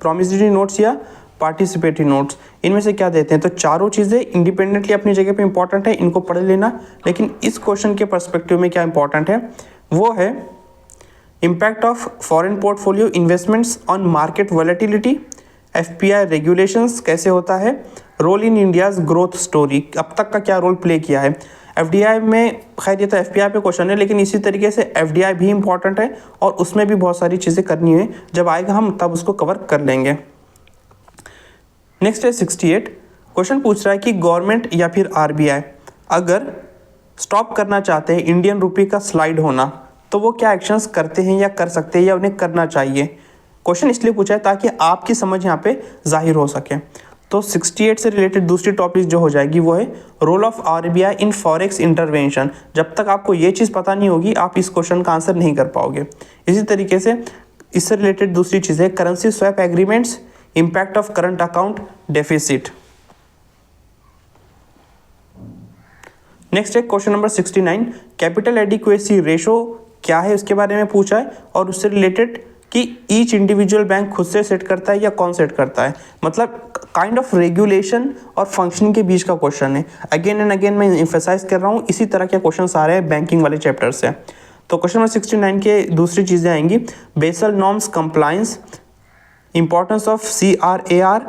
promissory notes या पार्टिसिपेटरी नोट्स, इनमें से क्या देते हैं। तो चारों चीज़ें इंडिपेंडेंटली अपनी जगह पे इंपॉर्टेंट है, इनको पढ़ लेना। लेकिन इस क्वेश्चन के पर्सपेक्टिव में क्या इंपॉर्टेंट है वो है impact of foreign portfolio investments on market volatility, FPI regulations कैसे होता है, role in India's growth story, अब तक का क्या रोल प्ले किया है। एफडीआई में, खैर ये तो एफपीआई पे क्वेश्चन है, लेकिन इसी तरीके से एफडीआई भी इंपॉर्टेंट है और उसमें भी बहुत सारी चीज़ें करनी है, जब आएगा हम तब उसको कवर कर लेंगे। नेक्स्ट है 68, क्वेश्चन पूछ रहा है कि गवर्नमेंट या फिर आरबीआई अगर स्टॉप करना चाहते हैं इंडियन रुपये का स्लाइड होना तो वो क्या एक्शंस करते हैं या कर सकते हैं या उन्हें करना चाहिए। क्वेश्चन इसलिए पूछा है ताकि आपकी समझ यहाँ पे जाहिर हो सके। तो 68 से रिलेटेड दूसरी टॉपिक जो हो जाएगी वो है role of RBI in forex intervention. जब तक आपको ये चीज़ पता नहीं होगी आप इस क्वेश्चन का आंसर नहीं कर पाओगे। इसी तरीके से इससे रिलेटेड दूसरी चीज़ है currency swap agreements, impact of current account deficit. Next है question number 69, capital adequacy ratio क्या है उसके बारे में पूछा है और उससे रिलेटेड कि ईच इंडिविजुअल बैंक खुद से सेट करता है या कौन सेट करता है, मतलब काइंड ऑफ रेगुलेशन और फंक्शनिंग के बीच का क्वेश्चन है। अगेन एंड अगेन मैं एम्फेसाइज कर रहा हूँ, इसी तरह के क्वेश्चन आ रहे हैं बैंकिंग वाले चैप्टर से। तो क्वेश्चन नंबर 69 के दूसरी चीज़ें आएंगी, Basel norms compliance, importance of CRAR,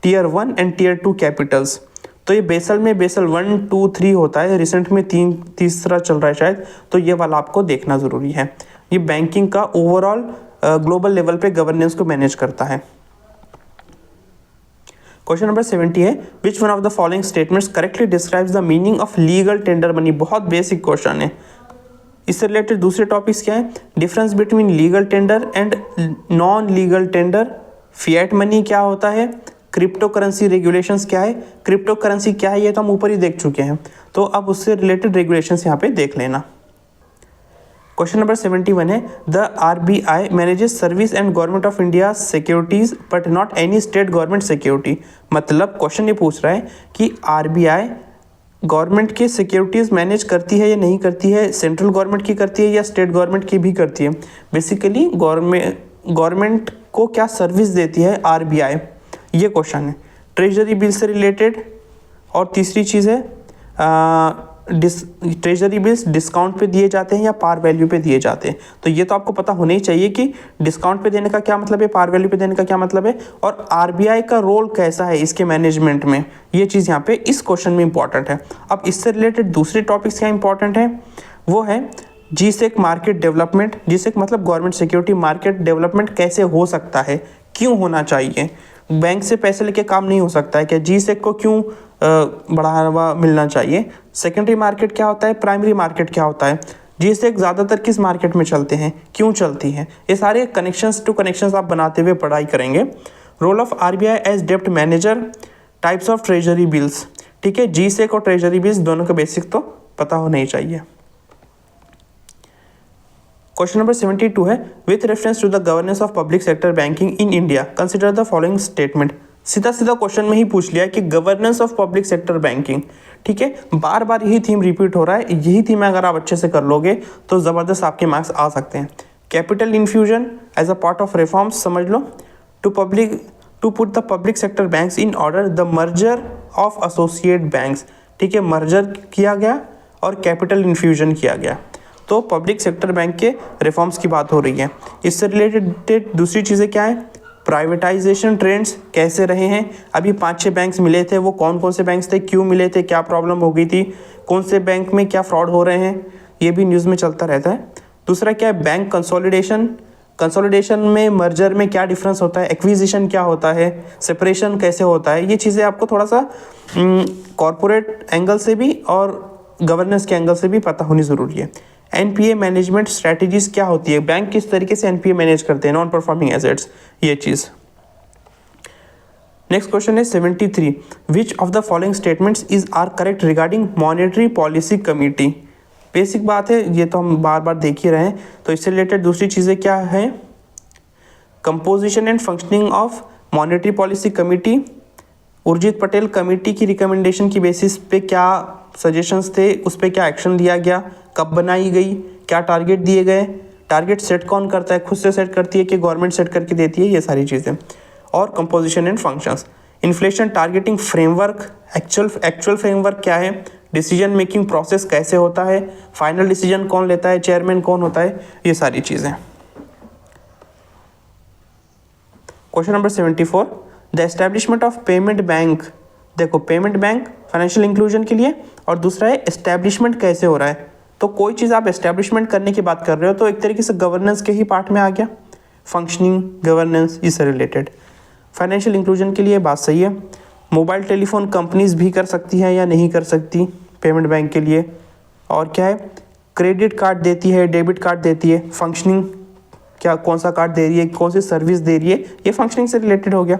tier 1 and tier 2 capitals. तो ये बेसल में बेसल 1, 2, 3 होता है, रिसेंट में तीसरा चल रहा है शायद, तो ये वाला आपको देखना ज़रूरी है। ये बैंकिंग का ओवरऑल ग्लोबल लेवल पे गवर्नेंस को मैनेज करता है। क्वेश्चन नंबर 70 है which one of the following statements correctly describes the meaning of legal tender money. बहुत बेसिक क्वेश्चन है। इससे रिलेटेड दूसरे टॉपिक्स क्या है, difference between legal tender and non legal tender, fiat money क्या होता है, क्रिप्टो करेंसी रेगुलेशंस क्या है, क्रिप्टो करेंसी क्या है ये तो हम ऊपर ही देख चुके हैं, तो अब उससे रिलेटेड रेगुलेशंस यहाँ पे देख लेना। क्वेश्चन नंबर 71 है the RBI manages service and government of India securities but not any state government security. मतलब क्वेश्चन ये पूछ रहा है कि आरबीआई गवर्नमेंट की सिक्योरिटीज़ मैनेज करती है या नहीं करती है, सेंट्रल गवर्नमेंट की करती है या स्टेट गवर्नमेंट की भी करती है। बेसिकली गवर्नमेंट को क्या सर्विस देती है आरबीआई, ये क्वेश्चन है। ट्रेजरी बिल से रिलेटेड। और तीसरी चीज़ है ट्रेजरी बिल्स डिस्काउंट पे दिए जाते हैं या पार वैल्यू पे दिए जाते हैं, तो ये तो आपको पता होना ही चाहिए कि डिस्काउंट पे देने का क्या मतलब है, पार वैल्यू पे देने का क्या मतलब है, और आरबीआई का रोल कैसा है इसके मैनेजमेंट में, ये चीज़ यहाँ पे इस क्वेश्चन में इंपॉर्टेंट है। अब इससे रिलेटेड दूसरे टॉपिक्स क्या इंपॉर्टेंट है, वो है जीसेक मार्केट डेवलपमेंट। जीसेक मतलब गवर्नमेंट सिक्योरिटी मार्केट डेवलपमेंट कैसे हो सकता है, क्यों होना चाहिए, बैंक से पैसे लेके काम नहीं हो सकता है क्या, जीसेक को क्यों बढ़ावा मिलना चाहिए, सेकेंडरी मार्केट क्या होता है, प्राइमरी मार्केट क्या होता है, जीसेक ज़्यादातर किस मार्केट में चलते हैं, क्यों चलती हैं, ये सारे कनेक्शंस टू कनेक्शंस आप बनाते हुए पढ़ाई करेंगे। रोल ऑफ आरबीआई एज डेप्ट manager, types of treasury bills. ठीक है, जीसेक और ट्रेजरी बिल्स दोनों का बेसिक तो पता होना ही चाहिए। क्वेश्चन नंबर 72 है with reference to the governance of public sector banking in India consider the following statement. सीधा सीधा क्वेश्चन में ही पूछ लिया कि governance of public sector banking. ठीक है, बार बार यही थीम रिपीट हो रहा है, यही थीम अगर आप अच्छे से कर लोगे तो ज़बरदस्त आपके मार्क्स आ सकते हैं। Capital infusion as a part of reforms समझ लो। To put the public sector banks in order, the merger of associate banks. ठीक है, मर्जर किया गया और कैपिटल इन्फ्यूजन किया गया, तो पब्लिक सेक्टर बैंक के रिफॉर्म्स की बात हो रही है। इससे रिलेटेड दूसरी चीज़ें क्या है, प्राइवेटाइजेशन ट्रेंड्स कैसे रहे हैं, अभी 5-6 बैंक्स मिले थे, वो कौन कौन से बैंक्स थे, क्यों मिले थे, क्या प्रॉब्लम हो गई थी, कौन से बैंक में क्या फ्रॉड हो रहे हैं, ये भी न्यूज़ में चलता रहता है। दूसरा क्या है, बैंक कंसोलिडेशन। कंसोलिडेशन में मर्जर में क्या डिफरेंस होता है, एक्विजिशन क्या होता है, सेपरेशन कैसे होता है, ये चीज़ें आपको थोड़ा सा कॉरपोरेट एंगल से भी और गवर्नेंस के एंगल से भी पता होनी ज़रूरी है। एनपीए मैनेजमेंट स्ट्रैटेजीज क्या होती है, बैंक किस तरीके से एनपीए मैनेज करते हैं, नॉन परफॉर्मिंग एसेट्स, ये चीज़। नेक्स्ट क्वेश्चन है 73 which of the following statements is are correct regarding monetary policy committee. Basic बात है, ये तो हम बार बार देख ही रहे हैं, तो इससे रिलेटेड दूसरी चीज़ें क्या है, composition and functioning of monetary policy committee. Urjit Patel committee की रिकमेंडेशन की बेसिस पे क्या सजेशंस थे, उस पर क्या एक्शन लिया गया, कब बनाई गई, क्या टारगेट दिए गए, टारगेट सेट कौन करता है, खुद से सेट करती है कि गवर्नमेंट सेट करके देती है, ये सारी चीज़ें। और composition and functions. Inflation targeting framework, actual framework क्या है, डिसीजन मेकिंग प्रोसेस कैसे होता है, फाइनल डिसीजन कौन लेता है, चेयरमैन कौन होता है, ये सारी चीज़ें। Question number 74 the establishment of payment bank. देखो, पेमेंट बैंक फाइनेंशियल इंक्लूजन के लिए, और दूसरा है एस्टैब्लिशमेंट कैसे हो रहा है। तो कोई चीज़ आप एस्टैब्लिशमेंट करने की बात कर रहे हो तो एक तरीके से गवर्नेंस के ही पार्ट में आ गया, फंक्शनिंग गवर्नेंस इससे रिलेटेड। फाइनेंशियल इंक्लूजन के लिए बात सही है। मोबाइल टेलीफोन कंपनीज भी कर सकती हैं या नहीं कर सकती पेमेंट बैंक के लिए। और क्या है, क्रेडिट कार्ड देती है, डेबिट कार्ड देती है, फंक्शनिंग क्या, कौन सा कार्ड दे रही है, कौन सी सर्विस दे रही है, ये फंक्शनिंग से रिलेटेड हो गया।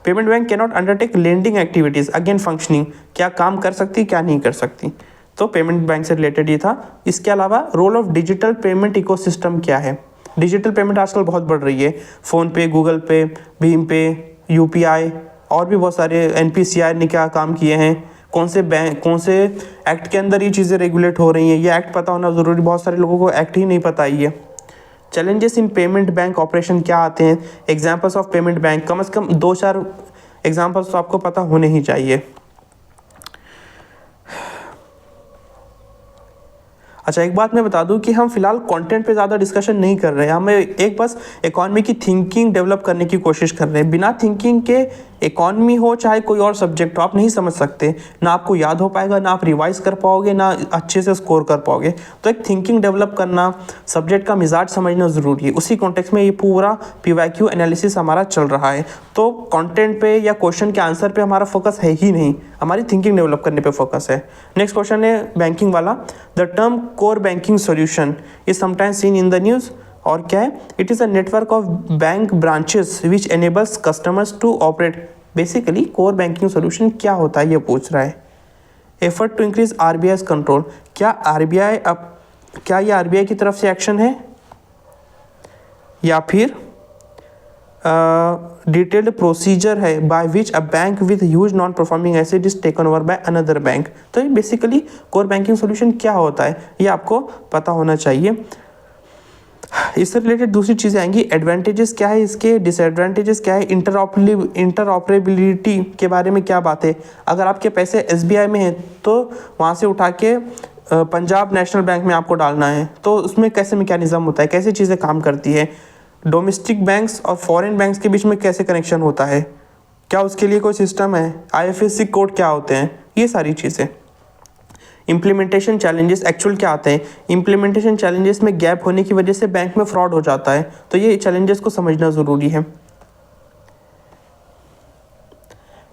Payment bank can not undertake lending activities, again functioning, क्या काम कर सकती क्या नहीं कर सकती, तो पेमेंट बैंक से रिलेटेड ये था। इसके अलावा role of digital payment ecosystem क्या है। डिजिटल पेमेंट आजकल बहुत बढ़ रही है, फ़ोन पे, गूगल पे, भीम पे, यूपीआई और भी बहुत सारे, एनपीसीआई ने क्या काम किए हैं, कौन से बैंक, कौन से एक्ट के अंदर ये चीज़ें रेगुलेट हो रही हैं, ये एक्ट पता होना ज़रूरी, बहुत सारे लोगों को एक्ट ही नहीं पता ही है। चैलेंजेस इन पेमेंट बैंक ऑपरेशन क्या आते हैं, एग्जाम्पल्स ऑफ पेमेंट बैंक, कम से कम 2-4 एग्जाम्पल्स तो आपको पता होने ही चाहिए। अच्छा, एक बात मैं बता दूं कि हम फिलहाल कंटेंट पे ज़्यादा डिस्कशन नहीं कर रहे हैं, हमें एक बस इकोनॉमी की थिंकिंग डेवलप करने की कोशिश कर रहे हैं। बिना थिंकिंग के इकॉनमी हो चाहे कोई और सब्जेक्ट हो, आप नहीं समझ सकते, ना आपको याद हो पाएगा, ना आप रिवाइज कर पाओगे, ना अच्छे से स्कोर कर पाओगे। तो एक थिंकिंग डेवलप करना, सब्जेक्ट का मिजाज समझना ज़रूरी है। उसी कॉन्टेक्स्ट में ये पूरा PYQ एनालिसिस हमारा चल रहा है। तो कंटेंट पे या क्वेश्चन के आंसर पे हमारा फोकस है ही नहीं, हमारी थिंकिंग डेवलप करने पे फोकस है। नेक्स्ट क्वेश्चन है बैंकिंग वाला। The term core banking solution is sometimes seen in the news. और क्या है? It is a network of bank branches which enables customers to operate. Basically core banking solution क्या होता है ये पूछ रहा है। Effort to increase RBI's control. क्या ये RBI की तरफ से एक्शन है, या फिर डिटेल्ड प्रोसीजर है by which a bank with huge non performing asset is taken over by another bank. तो ये बेसिकली कोर बैंकिंग सॉल्यूशन क्या होता है ये आपको पता होना चाहिए। इससे रिलेटेड दूसरी चीज़ें आएंगी। एडवांटेजेस क्या है इसके, डिसएडवांटेजेस क्या है, इंटरऑपरेबिलिटी के बारे में क्या बात है। अगर आपके पैसे SBI में हैं तो वहाँ से उठा के पंजाब नेशनल बैंक में आपको डालना है, तो उसमें कैसे मैकेनिज्म होता है, कैसे चीज़ें काम करती है। डोमेस्टिक बैंक्स और फॉरेन बैंक्स के बीच में कैसे कनेक्शन होता है, क्या उसके लिए कोई सिस्टम है, IFSC कोड क्या होते हैं, ये सारी चीज़ें। इम्प्लीमेंटेशन चैलेंजेस एक्चुअल क्या आते हैं। इम्प्लीमेंटेशन चैलेंजेस में गैप होने की वजह से बैंक में फ्रॉड हो जाता है, तो ये चैलेंजेस को समझना ज़रूरी है।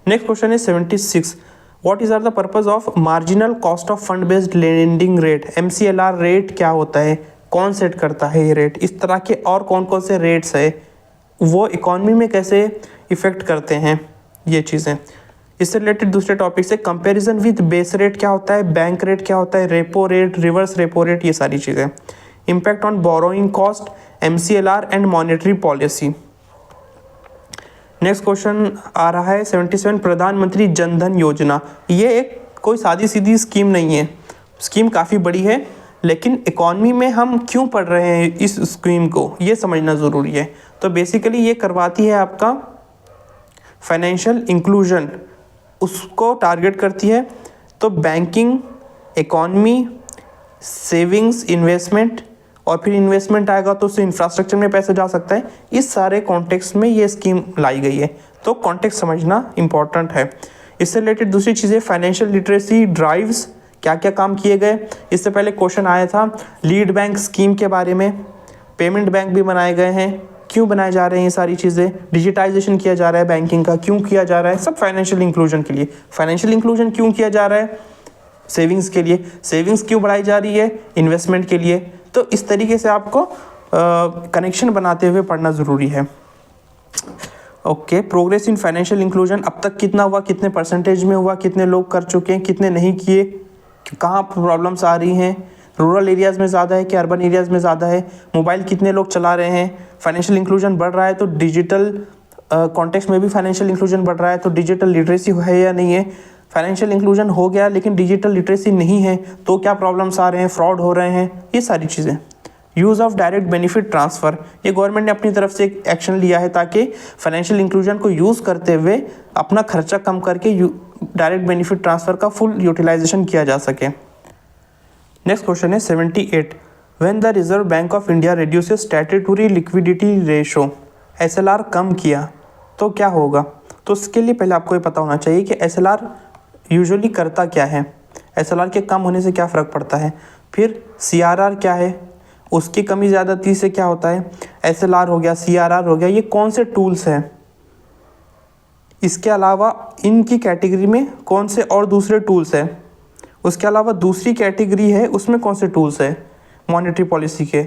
नेक्स्ट क्वेश्चन है 76। What is are the purpose of marginal cost of fund based lending rate. MCLR rate क्या होता है, कौन सेट करता है ये रेट। इस तरह के और कौन कौन से रेट्स है, वो इकॉनमी में कैसे इफ़ेक्ट करते हैं ये चीज़ें। इससे रिलेटेड दूसरे टॉपिक से कंपैरिजन विद बेस रेट क्या होता है, बैंक रेट क्या होता है, repo rate, reverse repo rate, ये सारी चीज़ें। Impact on borrowing cost, MCLR and monetary policy. Next question आ रहा है 77। प्रधानमंत्री जन धन योजना। ये एक कोई सादी सीधी स्कीम नहीं है, स्कीम काफ़ी बड़ी है, लेकिन इकॉनमी में हम क्यों पढ़ रहे हैं इस स्कीम को, ये समझना ज़रूरी है। तो बेसिकली ये करवाती है आपका फाइनेंशियल इंक्लूजन, उसको टारगेट करती है। तो बैंकिंग, इकॉनमी, सेविंग्स, इन्वेस्टमेंट, और फिर इन्वेस्टमेंट आएगा तो उससे इंफ्रास्ट्रक्चर में पैसा जा सकता है। इस सारे कॉन्टेक्स्ट में ये स्कीम लाई गई है, तो कॉन्टेक्स्ट समझना इंपॉर्टेंट है। इससे रिलेटेड दूसरी चीज़ें फाइनेंशियल लिटरेसी ड्राइव्स, क्या क्या काम किए गए। इससे पहले क्वेश्चन आया था लीड बैंक स्कीम के बारे में। पेमेंट बैंक भी बनाए गए हैं, क्यों बनाए जा रहे हैं ये सारी चीज़ें। डिजिटाइजेशन किया जा रहा है बैंकिंग का, क्यों किया जा रहा है, सब फाइनेंशियल इंक्लूजन के लिए। फाइनेंशियल इंक्लूजन क्यों किया जा रहा है, सेविंग्स के लिए। सेविंग्स क्यों बढ़ाई जा रही है, इन्वेस्टमेंट के लिए। तो इस तरीके से आपको कनेक्शन बनाते हुए पढ़ना ज़रूरी है। Okay, progress in financial inclusion अब तक कितना हुआ, कितने परसेंटेज में हुआ, कितने लोग कर चुके हैं, कितने नहीं किए, कहाँ प्रॉब्लम्स आ रही हैं, रूरल एरियाज़ में ज़्यादा है कि अर्बन एरियाज़ में ज़्यादा है, मोबाइल कितने लोग चला रहे हैं। फाइनेंशियल इंक्लूजन बढ़ रहा है तो डिजिटल कॉन्टेक्स्ट में भी फाइनेंशियल इंक्लूजन बढ़ रहा है, तो डिजिटल लिटरेसी है या नहीं है। फाइनेंशियल इंक्लूजन हो गया लेकिन डिजिटल लिटरेसी नहीं है तो क्या प्रॉब्लम्स आ रहे हैं, फ्रॉड हो रहे हैं, ये सारी चीज़ें। Use of direct benefit transfer, ये गवर्नमेंट ने अपनी तरफ से एक एक्शन लिया है ताकि फाइनेंशियल इंक्लूजन को यूज़ करते हुए अपना खर्चा कम करके डायरेक्ट बेनिफिट ट्रांसफ़र का फुल यूटिलाइजेशन किया जा सके। नेक्स्ट क्वेश्चन है 78। When the reserve bank of India reduces statutory liquidity ratio, SLR कम किया तो क्या होगा। तो उसके लिए पहले आपको ये पता होना चाहिए कि SLR यूजुअली करता क्या है, SLR के कम होने से क्या फ़र्क पड़ता है। फिर CRR क्या है, उसकी कमी ज़्यादती से क्या होता है। SLR हो गया, CRR हो गया, ये कौन से टूल्स हैं। इसके अलावा इनकी कैटेगरी में कौन से और दूसरे टूल्स हैं, उसके अलावा दूसरी कैटेगरी है उसमें कौन से टूल्स है मॉनेटरी पॉलिसी के।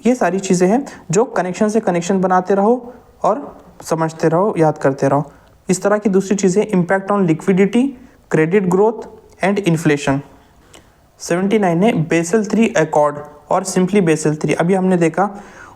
ये सारी चीज़ें हैं जो कनेक्शन से कनेक्शन बनाते रहो और समझते रहो, याद करते रहो। इस तरह की दूसरी चीज़ें impact on liquidity, credit growth and inflation. 79 है बेसल 3 अकॉर्ड और सिंपली बेसल 3। अभी हमने देखा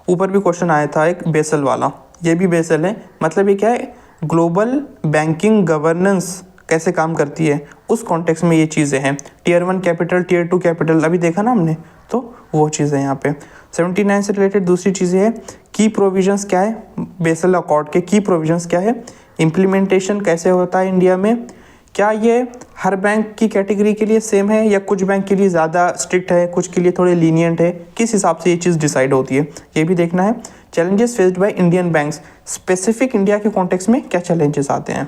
ऊपर भी क्वेश्चन आया था एक बेसल वाला, ये भी बेसल है। मतलब ये क्या है, ग्लोबल बैंकिंग गवर्नेंस कैसे काम करती है उस कॉन्टेक्स्ट में ये चीज़ें हैं। टियर 1 कैपिटल, टियर 2 कैपिटल अभी देखा ना हमने, तो वो चीज़ें यहाँ पे। 79 से रिलेटेड दूसरी चीज़ें हैं की प्रोविजंस क्या है, बेसल अकॉर्ड के की प्रोविजंस क्या है, इम्प्लीमेंटेशन कैसे होता है इंडिया में, क्या ये हर बैंक की कैटेगरी के लिए सेम है या कुछ बैंक के लिए ज़्यादा स्ट्रिक्ट है, कुछ के लिए थोड़े लीनियंट है, किस हिसाब से ये चीज़ डिसाइड होती है ये भी देखना है। Challenges faced by Indian banks, specific India के कॉन्टेक्स्ट में क्या चैलेंजेस आते हैं।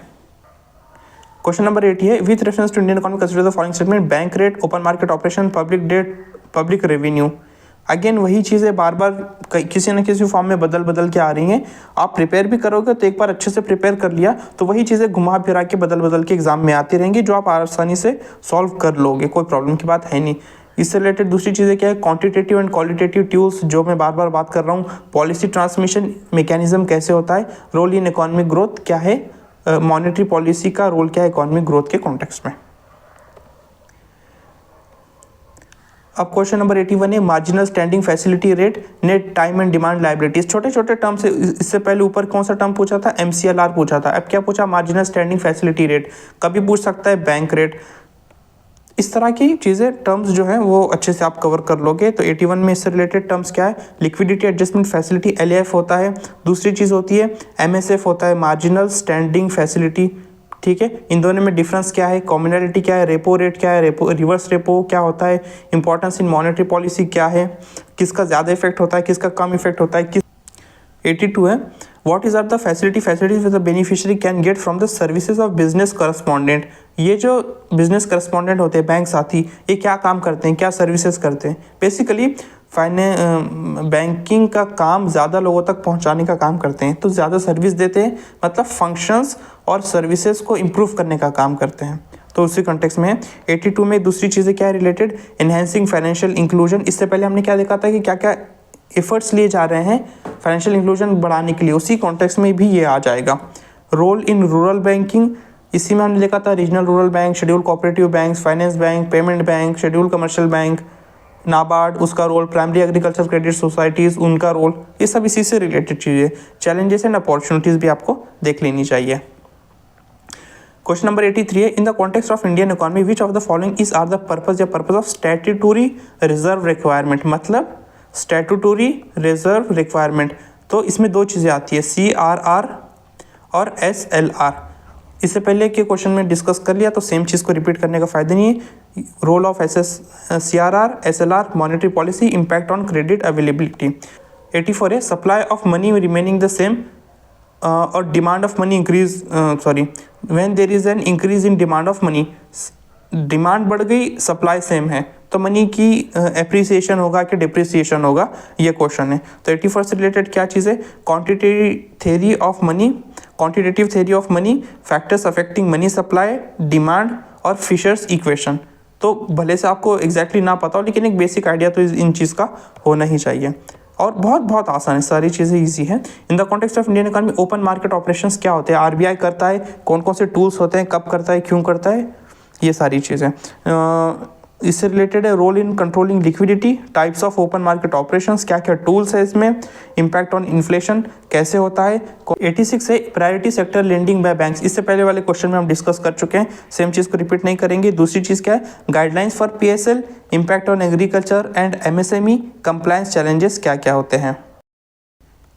क्वेश्चन नंबर 8 है with reference to Indian economy consider the following statement, bank rate, open market operation, public debt, public revenue. Again वही चीज़ें बार बार किसी न किसी फॉर्म में बदल के आ रही हैं। आप प्रिपेयर भी करोगे तो एक बार अच्छे से प्रिपेयर कर लिया तो वही चीज़ें घुमा फिरा के बदल के एग्जाम में आती रहेंगी, जो आप आसानी से सॉल्व कर लोगे, कोई प्रॉब्लम की बात है नहीं। इससे रिलेटेड दूसरी चीज़ें क्या है, क्वांटिटेटिव एंड क्वालिटेटिव टूल्स, जो मैं बार बार बात कर रहा हूँ, पॉलिसी ट्रांसमिशन मैकेनिज्म कैसे होता है, रोल इन इकोनॉमिक ग्रोथ क्या है, मॉनेटरी पॉलिसी का रोल क्या है इकोनॉमिक ग्रोथ के कॉन्टेक्स्ट में। अब क्वेश्चन नंबर 81 है marginal standing facility rate, net time and demand liabilities. छोटे छोटे टर्म से, इससे पहले ऊपर कौन सा टर्म पूछा था, MCLR पूछा था, अब क्या पूछा, मार्जिनल स्टैंडिंग फैसिलिटी रेट। कभी पूछ सकता है बैंक रेट। इस तरह की चीज़ें टर्म्स जो हैं वो अच्छे से आप कवर कर लोगे। तो 81 में इससे रिलेटेड टर्म्स क्या है, लिक्विडिटी एडजस्टमेंट फैसिलिटी LAF होता है, दूसरी चीज़ होती है MSF होता है, मार्जिनल स्टैंडिंग फैसिलिटी। ठीक है, इन दोनों में डिफरेंस क्या है, कॉमनैलिटी क्या है, रेपो रेट क्या है, रेपो रिवर्स रेपो क्या होता है, इंपॉर्टेंस इन मॉनेटरी पॉलिसी क्या है, किसका ज़्यादा इफेक्ट होता है, किसका कम इफेक्ट होता है। 82 है what is are the facilities the beneficiary can get from the services of business correspondent. ये जो बिजनेस करस्पॉन्डेंट होते हैं, बैंक साथी, ये क्या काम करते हैं, क्या सर्विसेज करते हैं। बेसिकली बैंकिंग का काम ज़्यादा लोगों तक पहुंचाने का काम करते हैं, तो ज़्यादा सर्विस देते हैं, मतलब फंक्शंस और सर्विसेज को इम्प्रूव करने का काम करते हैं। तो उसी कॉन्टेक्स्ट में 82 में दूसरी चीज़ें क्या है रिलेटेड, एनहेंसिंग फाइनेंशियल इंक्लूजन। इससे पहले हमने क्या देखा था कि क्या क्या एफर्ट्स लिए जा रहे हैं फाइनेंशियल इंक्लूजन बढ़ाने के लिए, उसी कॉन्टेक्स्ट में भी ये आ जाएगा। रोल इन रूरल बैंकिंग, इसी में हमने देखा था regional rural bank, schedule cooperative bank, finance bank, payment bank, schedule commercial bank, NABARD उसका रोल, प्राइमरी एग्रीकल्चर क्रेडिट सोसाइटीज़ उनका रोल, ये सब इसी से रिलेटेड चीज़ें। चैलेंजेस एंड अपॉर्चुनिटीज़ भी आपको देख लेनी चाहिए। क्वेश्चन नंबर 83 है in the context of Indian economy which of the following is are the purpose of statutory reserve requirement. मतलब स्टैट्यूटरी रिजर्व रिक्वायरमेंट, तो इसमें दो चीज़ें आती है, CRR और SLR। इससे पहले के क्वेश्चन में डिस्कस कर लिया तो सेम चीज़ को रिपीट करने का फायदा नहीं है। Role of CRR SLR, monetary policy, impact on credit availability. 84 है supply of money remaining the same और demand of money increase, when there is an increase in demand of money. Demand बढ़ गई, supply same है, तो money की appreciation होगा कि depreciation होगा, ये क्वेश्चन है। तो 84 से रिलेटेड क्या चीज़ है, quantitative theory of money, factors affecting money supply, demand और फिशर्स इक्वेशन। तो भले से आपको एग्जैक्टली ना पता हो, लेकिन एक बेसिक आइडिया तो इन चीज़ का होना ही चाहिए। और बहुत आसान है, सारी चीज़ें इजी हैं। इन the context of Indian economy open market operations क्या होते हैं, RBI करता है, कौन कौन से टूल्स होते हैं, कब करता है, क्यों करता है, ये सारी चीज़ें। इससे रिलेटेड है role in controlling liquidity, types of open market operations, क्या क्या टूल्स है इसमें, इम्पैक्ट ऑन इन्फ्लेशन कैसे होता है। 86 है priority sector lending bye banks. इससे पहले वाले क्वेश्चन में हम डिस्कस कर चुके हैं, सेम चीज़ को रिपीट नहीं करेंगे। दूसरी चीज़ क्या है, guidelines for PSL, impact on agriculture and MSME, compliance challenges क्या क्या होते हैं।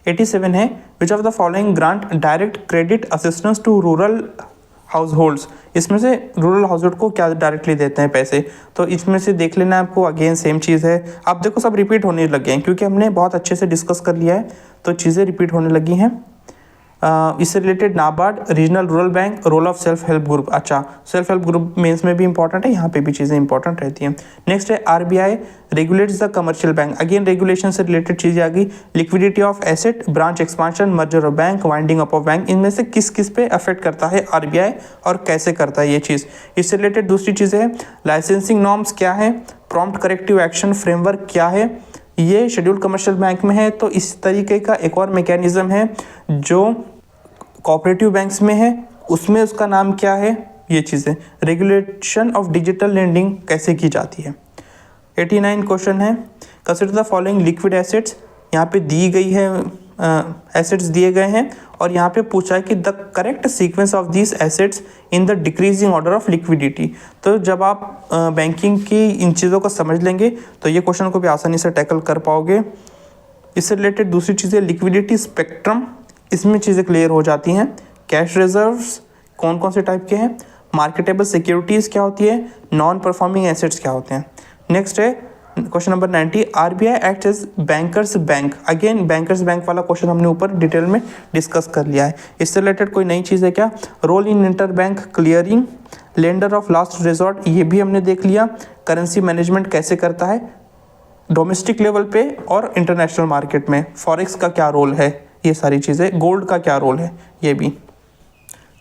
87 है which of the following grant direct credit assistance to rural households. इसमें से रूरल हाउस होल्ड को क्या डायरेक्टली देते हैं पैसे, तो इसमें से देख लेना आपको। अगेन सेम चीज़ है, आप देखो सब रिपीट होने लगे हैं क्योंकि हमने बहुत अच्छे से डिस्कस कर लिया है, तो चीज़ें रिपीट होने लगी हैं। इससे related NABARD, regional rural bank, role of self help group. अच्छा, सेल्फ हेल्प ग्रुप मेंस में भी इंपॉर्टेंट है, यहाँ पे भी चीज़ें इंपॉर्टेंट रहती हैं। नेक्स्ट है RBI regulates the commercial bank. Again regulation से रिलेटेड चीज़ें आ गई। Liquidity of asset, branch expansion, merger of bank, winding up of bank, इनमें से किस किस पे अफेक्ट करता है RBI और कैसे करता है ये चीज़। इससे रिलेटेड दूसरी चीज़ें है लाइसेंसिंग नॉर्म्स क्या है, प्रॉम्प्ट करेक्टिव एक्शन फ्रेमवर्क क्या है, ये शेड्यूल कमर्शियल बैंक में है। तो इस तरीके का एक और मैकेनिज्म है जो कोऑपरेटिव बैंक्स में है, उसमें उसका नाम क्या है, ये चीज़ें। रेगुलेशन ऑफ डिजिटल लेंडिंग कैसे की जाती है। 89 क्वेश्चन है consider the following liquid assets. यहाँ पे दी गई है एसेट्स दिए गए हैं और यहाँ पे पूछा है कि the correct sequence of these assets in the decreasing order of liquidity. तो जब आप बैंकिंग की इन चीज़ों को समझ लेंगे तो ये क्वेश्चन को भी आसानी से टैकल कर पाओगे। इससे रिलेटेड दूसरी चीज़ें लिक्विडिटी स्पेक्ट्रम, इसमें चीज़ें क्लियर हो जाती हैं। कैश रिजर्व्स कौन कौन से टाइप के हैं, मार्केटेबल सिक्योरिटीज़ क्या होती है, नॉन परफॉर्मिंग एसेट्स क्या होते हैं। नेक्स्ट है question number 90, RBI act as bankers' bank. Again bankers' bank वाला क्वेश्चन हमने ऊपर डिटेल में डिस्कस कर लिया है। इससे रिलेटेड कोई नई चीज़ है क्या? Role in inter bank clearing, lender of last resort, ये भी हमने देख लिया। करेंसी मैनेजमेंट कैसे करता है डोमेस्टिक लेवल पे और इंटरनेशनल मार्केट में, फॉरेक्स का क्या रोल है, ये सारी चीज़ें, गोल्ड का क्या रोल है, ये भी।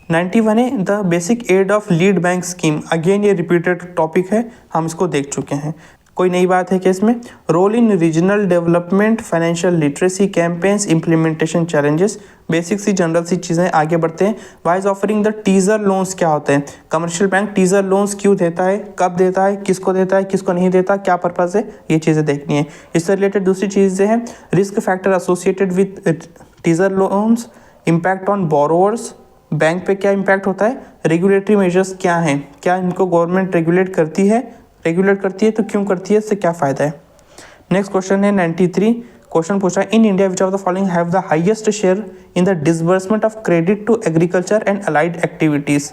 91 है the basic aid of lead bank scheme. Again ये रिपीटेड टॉपिक है, हम इसको देख चुके हैं। कोई नई बात है कि इसमें? Role in regional development, financial literacy campaigns, implementation challenges, basic सी जनरल सी चीज़ें। आगे बढ़ते हैं। Why is offering the teaser loans क्या होते हैं? कमर्शियल बैंक टीजर लोन्स क्यों देता है, कब देता है, किसको देता है, किसको नहीं देता, क्या पर्पज़ है, ये चीज़ें देखनी है। इससे रिलेटेड दूसरी चीज़ें हैं risk factor associated with teaser loans, impact on borrowers, bank पे क्या इम्पैक्ट होता है, रेगुलेटरी मेजर्स क्या हैं, क्या इनको गवर्नमेंट रेगुलेट करती है तो क्यों करती है, इससे क्या फ़ायदा है। नेक्स्ट क्वेश्चन है 93, क्वेश्चन पूछा in India which of the following have the highest share in the disbursement of credit to agriculture and allied activities.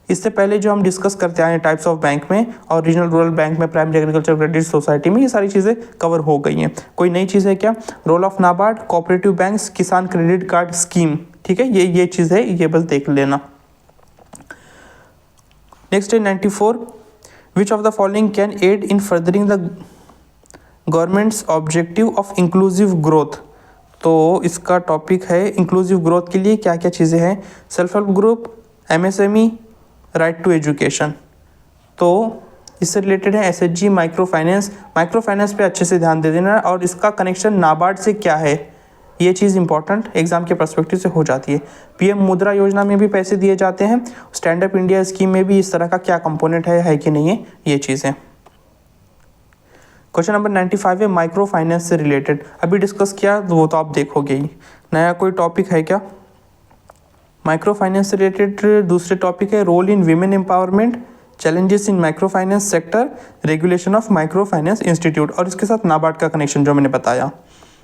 इससे पहले जो हम डिस्कस करते आए हैं टाइप्स ऑफ बैंक में और रीजनल रूरल बैंक में, प्राइमरी एग्रीकल्चर क्रेडिट सोसाइटी में, ये सारी चीज़ें कवर हो गई हैं। कोई नई चीज़ है क्या? Role of NABARD, cooperative banks, Kisan credit card scheme, ठीक है, ये चीज़ है, ये बस देख लेना। नेक्स्ट है 94, which of the following can aid in furthering the government's objective of inclusive growth. तो इसका टॉपिक है इंक्लूसिव ग्रोथ के लिए क्या क्या चीज़ें हैं? Self help group, MSME, right to education. तो इससे रिलेटेड है एसएचजी, माइक्रो फाइनेंस पे अच्छे से ध्यान दे देना, और इसका कनेक्शन नाबार्ड से क्या है, ये चीज़ इंपॉर्टेंट एग्जाम के पर्सपेक्टिव से हो जाती है। पीएम मुद्रा योजना में भी पैसे दिए जाते हैं, स्टैंड अप इंडिया स्कीम में भी इस तरह का क्या कंपोनेंट है कि नहीं है, ये चीज़ें। क्वेश्चन नंबर 95 है माइक्रो फाइनेंस से रिलेटेड, अभी डिस्कस किया तो वो तो आप देखोगे ही। नया कोई टॉपिक है क्या? माइक्रो फाइनेंस से रिलेटेड दूसरे टॉपिक है role in women empowerment, challenges in micro finance sector, regulation of micro finance institute, और इसके साथ नाबार्ड का कनेक्शन जो मैंने बताया।